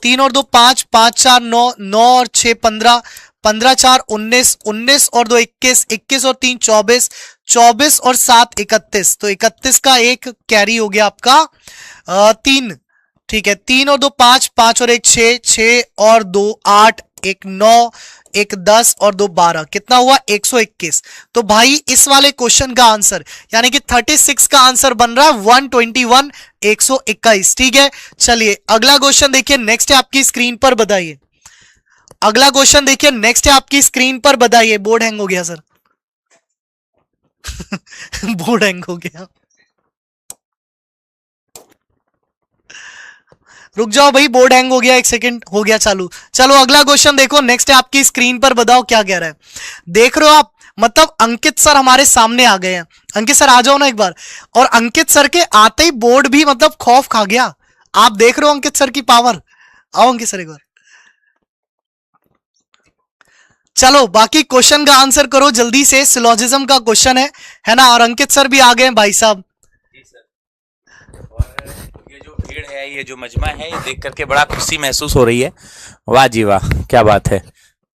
3 और 2 5, 5 4 9, 9 और 6 15, 15 4 19, 19 और 2 21, 21 और 3 24, 24 और 7 31। तो 31 का एक कैरी हो गया आपका 3। ठीक है, 3 और 2 5, 5 और 1 6, 6 और 2 8, 1 9, 1 10 और 2 12, कितना हुआ 121। तो भाई इस वाले क्वेश्चन का आंसर यानी कि 36 का आंसर बन रहा है 121, 121। ठीक है, चलिए अगला क्वेश्चन देखिए, नेक्स्ट है आपकी स्क्रीन पर, बताइए। अगला क्वेश्चन देखिए, नेक्स्ट है आपकी स्क्रीन पर, बताइए। बोर्ड हैंग हो गया सर बोर्ड हैंग हो गया, रुक जाओ भाई, बोर्ड हैंग हो गया, 1 सेकंड, हो गया चालू। चलो अगला क्वेश्चन देखो, नेक्स्ट है आपकी स्क्रीन पर, बताओ क्या कह रहा है। देख रहे हो आप, मतलब अंकित सर हमारे सामने आ गए हैं। अंकित सर आ जाओ ना एक बार। और अंकित सर के आते ही बोर्ड भी मतलब खौफ खा गया। आप देख रहे हो अंकित सर की पावर। आओ अंकित सर एक बार। चलो बाकी क्वेश्चन का आंसर करो जल्दी से, सिलोजिज्म का क्वेश्चन है ना। और अंकित सर भी आ गए भाई साहब। ये जो भीड़ है, ये जो मजमा है, ये देख करके बड़ा खुशी महसूस हो रही है। वाह जी वाह, क्या बात है,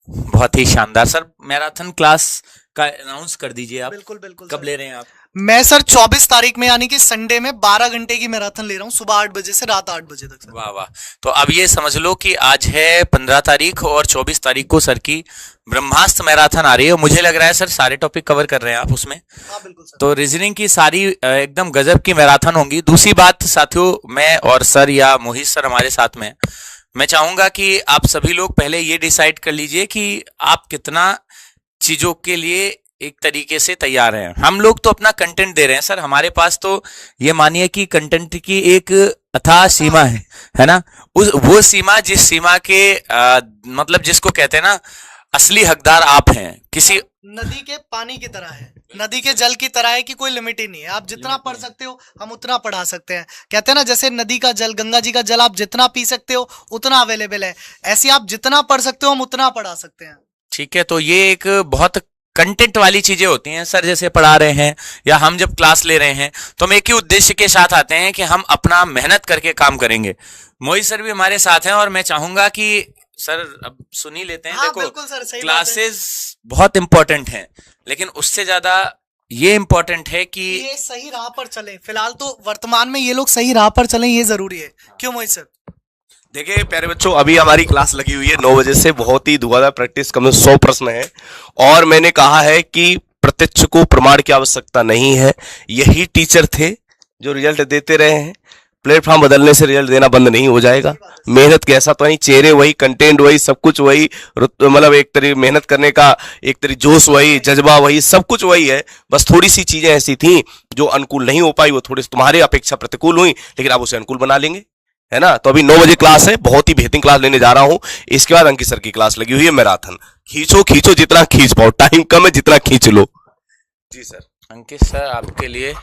बहुत ही शानदार। सर मैराथन क्लास का अनाउंस कर दीजिए आप। बिल्कुल बिल्कुल कब सर। ले रहे हैं आप? मैं सर 24 तारीख में यानी कि संडे में 12 घंटे की मैराथन ले रहा हूँ, सुबह 8 बजे से रात 8 बजे तक सर। वाह वाह। तो अब ये समझ लो कि आज है 15 तारीख और 24 तारीख को सर की ब्रह्मास्त्र मैराथन आ रही है। मुझे लग रहा है सर सारे टॉपिक कवर कर रहे हैं आप उसमें। हाँ बिल्कुल सर। तो रीजनिंग की सारी एकदम गजब की मैराथन होंगी। दूसरी बात साथियों, मैं और सर या मोहित सर हमारे साथ में, मैं चाहूंगा कि आप सभी लोग पहले ये डिसाइड कर लीजिए कि आप कितना चीजों के लिए एक तरीके से तैयार हैं। हम लोग तो अपना कंटेंट दे रहे हैं सर, हमारे पास तो ये मानिए कि कंटेंट की एक अथाह सीमा है ना। वो सीमा, जिस सीमा के मतलब जिसको कहते हैं ना, असली हकदार आप हैं। किसी नदी के पानी की तरह है, नदी के जल की तरह है कि कोई लिमिट ही नहीं है। आप जितना पढ़ सकते हो हम उतना पढ़ा सकते हैं। कहते हैं ना, जैसे नदी का जल, गंगा जी का जल आप जितना पी सकते हो उतना अवेलेबल है, ऐसे आप जितना पढ़ सकते हो हम उतना पढ़ा सकते हैं। ठीक है, तो ये एक बहुत कंटेंट वाली चीजें होती हैं सर। जैसे पढ़ा रहे हैं या हम जब क्लास ले रहे हैं तो हम एक ही उद्देश्य के साथ आते हैं कि हम अपना मेहनत करके काम करेंगे। मोहित सर भी हमारे साथ हैं और मैं चाहूंगा कि सर अब सुन ही लेते हैं। हाँ, देखो बिल्कुल सर, सही बात है। क्लासेस बहुत इंपॉर्टेंट हैं, लेकिन उससे ज्यादा ये इंपॉर्टेंट है कि ये सही राह पर चले। फिलहाल तो वर्तमान में ये लोग सही राह पर चले, ये जरूरी है। क्यों मोहित सर? देखिए प्यारे बच्चों, अभी हमारी क्लास लगी हुई है 9 बजे से। बहुत ही धुआंधार प्रैक्टिस, कम से 100 प्रश्न है। और मैंने कहा है कि प्रत्यक्ष को प्रमाण की आवश्यकता नहीं है। यही टीचर थे जो रिजल्ट देते रहे हैं। प्लेटफॉर्म बदलने से रिजल्ट देना बंद नहीं हो जाएगा। मेहनत कैसा तो नहीं, चेहरे वही, कंटेंट वही, सब कुछ वही, मतलब एक तरीके मेहनत करने का एक तरीके जोश वही, जज्बा वही, सब कुछ वही है। बस थोड़ी सी चीजें ऐसी थी जो अनुकूल नहीं हो पाई, वो थोड़ी तुम्हारे अपेक्षा प्रतिकूल हुई, लेकिन आप उसे अनुकूल बना लेंगे, है ना। तो अभी 9 बजे क्लास है, बहुत ही बेहतरीन क्लास लेने जा रहा हूं। इसके बाद अंकित सर की क्लास लगी हुई है मैराथन। खींचो खींचो, जितना खींच पाओ, टाइम कम है, जितना खींच लो। जी सर। अंकित सर आपके लिए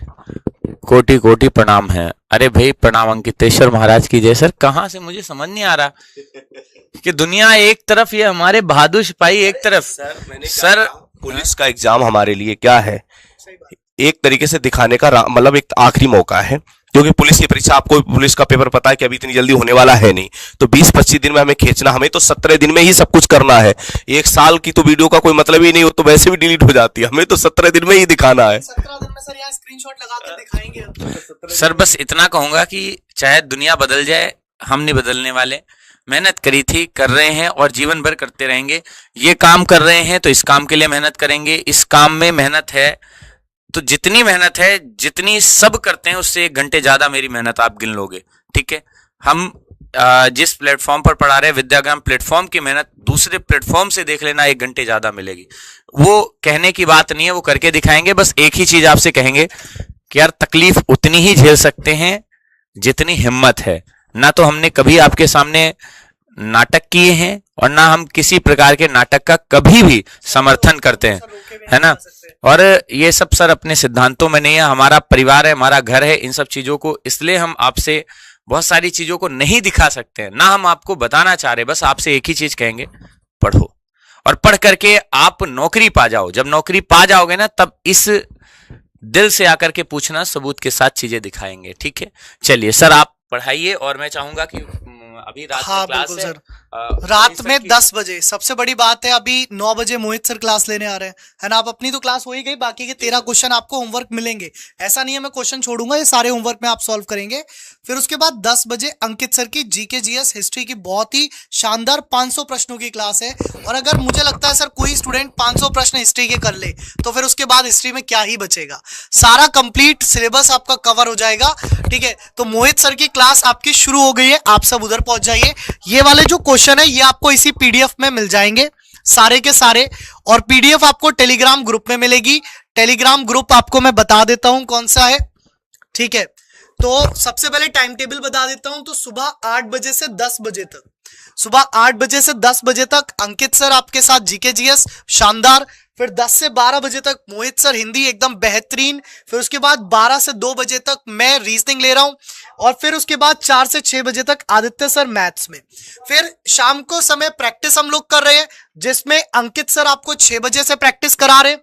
कोटि कोटि प्रणाम है। अरे भाई प्रणाम अंकितेश्वर महाराज की जय। सर कहाँ से, मुझे समझ नहीं आ रहा कि दुनिया एक तरफ, ये हमारे बहादुर सिपाही एक तरफ। सर पुलिस का एग्जाम हमारे लिए क्या है, एक तरीके से दिखाने का मतलब एक आखिरी मौका है। क्योंकि पुलिस की परीक्षा, आपको पुलिस का पेपर पता है कि अभी इतनी जल्दी होने वाला है नहीं। तो 20-25 दिन में हमें खींचना, हमें तो 17 दिन में ही सब कुछ करना है। एक साल की तो वीडियो का कोई मतलब ही नहीं हो, तो वैसे भी डिलीट हो जाती है। हमें तो 17 दिन में ही दिखाना है। 17 दिन में सर यहाँ स्क्रीनशॉट लगा कर दिखाएंगे। सर बस इतना कहूंगा कि चाहे दुनिया बदल जाए, हम नहीं बदलने वाले। मेहनत करी थी, कर रहे हैं और जीवन भर करते रहेंगे। ये काम कर रहे हैं तो इस काम के लिए मेहनत करेंगे। इस काम में मेहनत है तो जितनी मेहनत है, जितनी सब करते हैं उससे 1 घंटे ज्यादा मेरी मेहनत आप गिन लोगे। ठीक है, हम जिस प्लेटफॉर्म पर पढ़ा रहे हैं विद्याग्राम प्लेटफॉर्म की मेहनत दूसरे प्लेटफॉर्म से देख लेना 1 घंटे ज्यादा मिलेगी। वो कहने की बात नहीं है, वो करके दिखाएंगे। बस एक ही चीज आपसे कहेंगे कि यार तकलीफ उतनी ही झेल सकते हैं जितनी हिम्मत है। ना तो हमने कभी आपके सामने नाटक किए हैं और ना हम किसी प्रकार के नाटक का कभी भी समर्थन करते हैं, है ना। और ये सब सर अपने सिद्धांतों में नहीं है। हमारा परिवार है, हमारा घर है, इन सब चीजों को इसलिए हम आपसे बहुत सारी चीजों को नहीं दिखा सकते हैं, ना हम आपको बताना चाह रहे। बस आपसे एक ही चीज कहेंगे, पढ़ो और पढ़ करके आप नौकरी पा जाओ। जब नौकरी पा जाओगे ना, तब इस दिल से आकर के पूछना, सबूत के साथ चीजें दिखाएंगे। ठीक है, चलिए सर आप पढ़ाइए। और मैं चाहूंगा कि अभी रात हाँ, में क्लास बिल्कुल है, सर। रात में 10 बजे। सबसे बड़ी बात है, अभी 9 बजे मोहित सर क्लास लेने आ रहे हैं, है ना। आप अपनी तो क्लास हो ही गई, बाकी के 13 क्वेश्चन आपको होमवर्क मिलेंगे। ऐसा नहीं है मैं क्वेश्चन छोड़ूंगा, ये सारे होमवर्क में आप सॉल्व करेंगे। फिर उसके बाद 10 बजे अंकित सर की जीके जीएस हिस्ट्री की बहुत ही शानदार 500 प्रश्नों की क्लास है। और अगर मुझे लगता है सर कोई स्टूडेंट 500 प्रश्न हिस्ट्री के कर ले तो फिर उसके बाद हिस्ट्री में क्या ही बचेगा। सारा कंप्लीट सिलेबस आपका कवर हो जाएगा। ठीक है, तो मोहित सर की क्लास आपकी शुरू हो गई है, आप सब उधर पहुंच जाइए। ये वाले जो क्वेश्चन है ये आपको इसी पीडीएफ में मिल जाएंगे सारे के सारे। और पीडीएफ आपको टेलीग्राम ग्रुप में मिलेगी। टेलीग्राम ग्रुप आपको मैं बता देता हूं कौन सा है। ठीक है, तो सबसे पहले टाइम टेबल बता देता हूं। तो सुबह 8 बजे से 10 बजे तक, सुबह 8 बजे से 10 बजे तक अंकित सर आपके साथ जीके जीएस शानदार। फिर 10 से 12 बजे तक मोहित सर हिंदी एकदम बेहतरीन। फिर उसके बाद 12 से 2 बजे तक मैं रीजनिंग ले रहा हूं। और फिर उसके बाद 4 से 6 बजे तक आदित्य सर मैथ्स में। फिर शाम को समय प्रैक्टिस हम लोग कर रहे हैं, जिसमें अंकित सर आपको 6 बजे से प्रैक्टिस करा रहे हैं।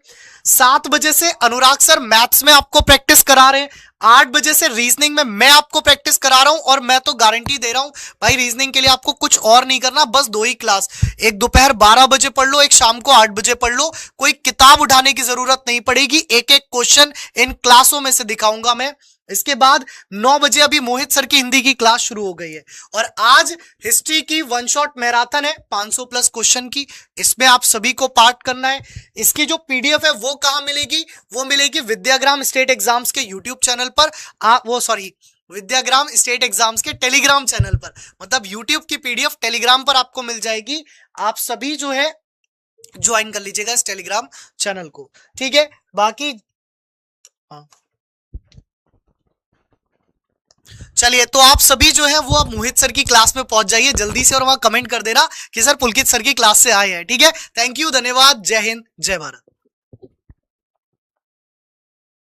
7 बजे से अनुराग सर मैथ्स में आपको प्रैक्टिस करा रहे हैं। 8 बजे से रीजनिंग में मैं आपको प्रैक्टिस करा रहा हूं और मैं तो गारंटी दे रहा हूं भाई, रीजनिंग के लिए आपको कुछ और नहीं करना, बस 2 ही क्लास, एक दोपहर 12 बजे पढ़ लो, एक शाम को 8 बजे पढ़ लो, कोई किताब उठाने की जरूरत नहीं पड़ेगी, एक एक क्वेश्चन इन क्लासों में से दिखाऊंगा मैं। इसके बाद 9 बजे अभी मोहित सर की हिंदी की क्लास शुरू हो गई है, और आज हिस्ट्री की वन शॉट मैराथन है 500 प्लस क्वेश्चन की, इसमें आप सभी को पार्ट करना है। इसकी जो पीडीएफ है वो कहां मिलेगी, वो मिलेगी विद्याग्राम स्टेट एग्जाम्स के यूट्यूब चैनल पर, विद्याग्राम स्टेट एग्जाम्स के टेलीग्राम चैनल पर, मतलब यूट्यूब की पीडीएफ टेलीग्राम पर आपको मिल जाएगी। आप सभी जो है ज्वाइन कर लीजिएगा इस टेलीग्राम चैनल को, ठीक है। बाकी चलिए, तो आप सभी जो है वो अब मोहित सर की क्लास में पहुंच जाइए जल्दी से, और वहां कमेंट कर देना कि सर पुलकित सर की क्लास से आए हैं, ठीक है। थैंक यू, धन्यवाद, जय हिंद, जय भारत।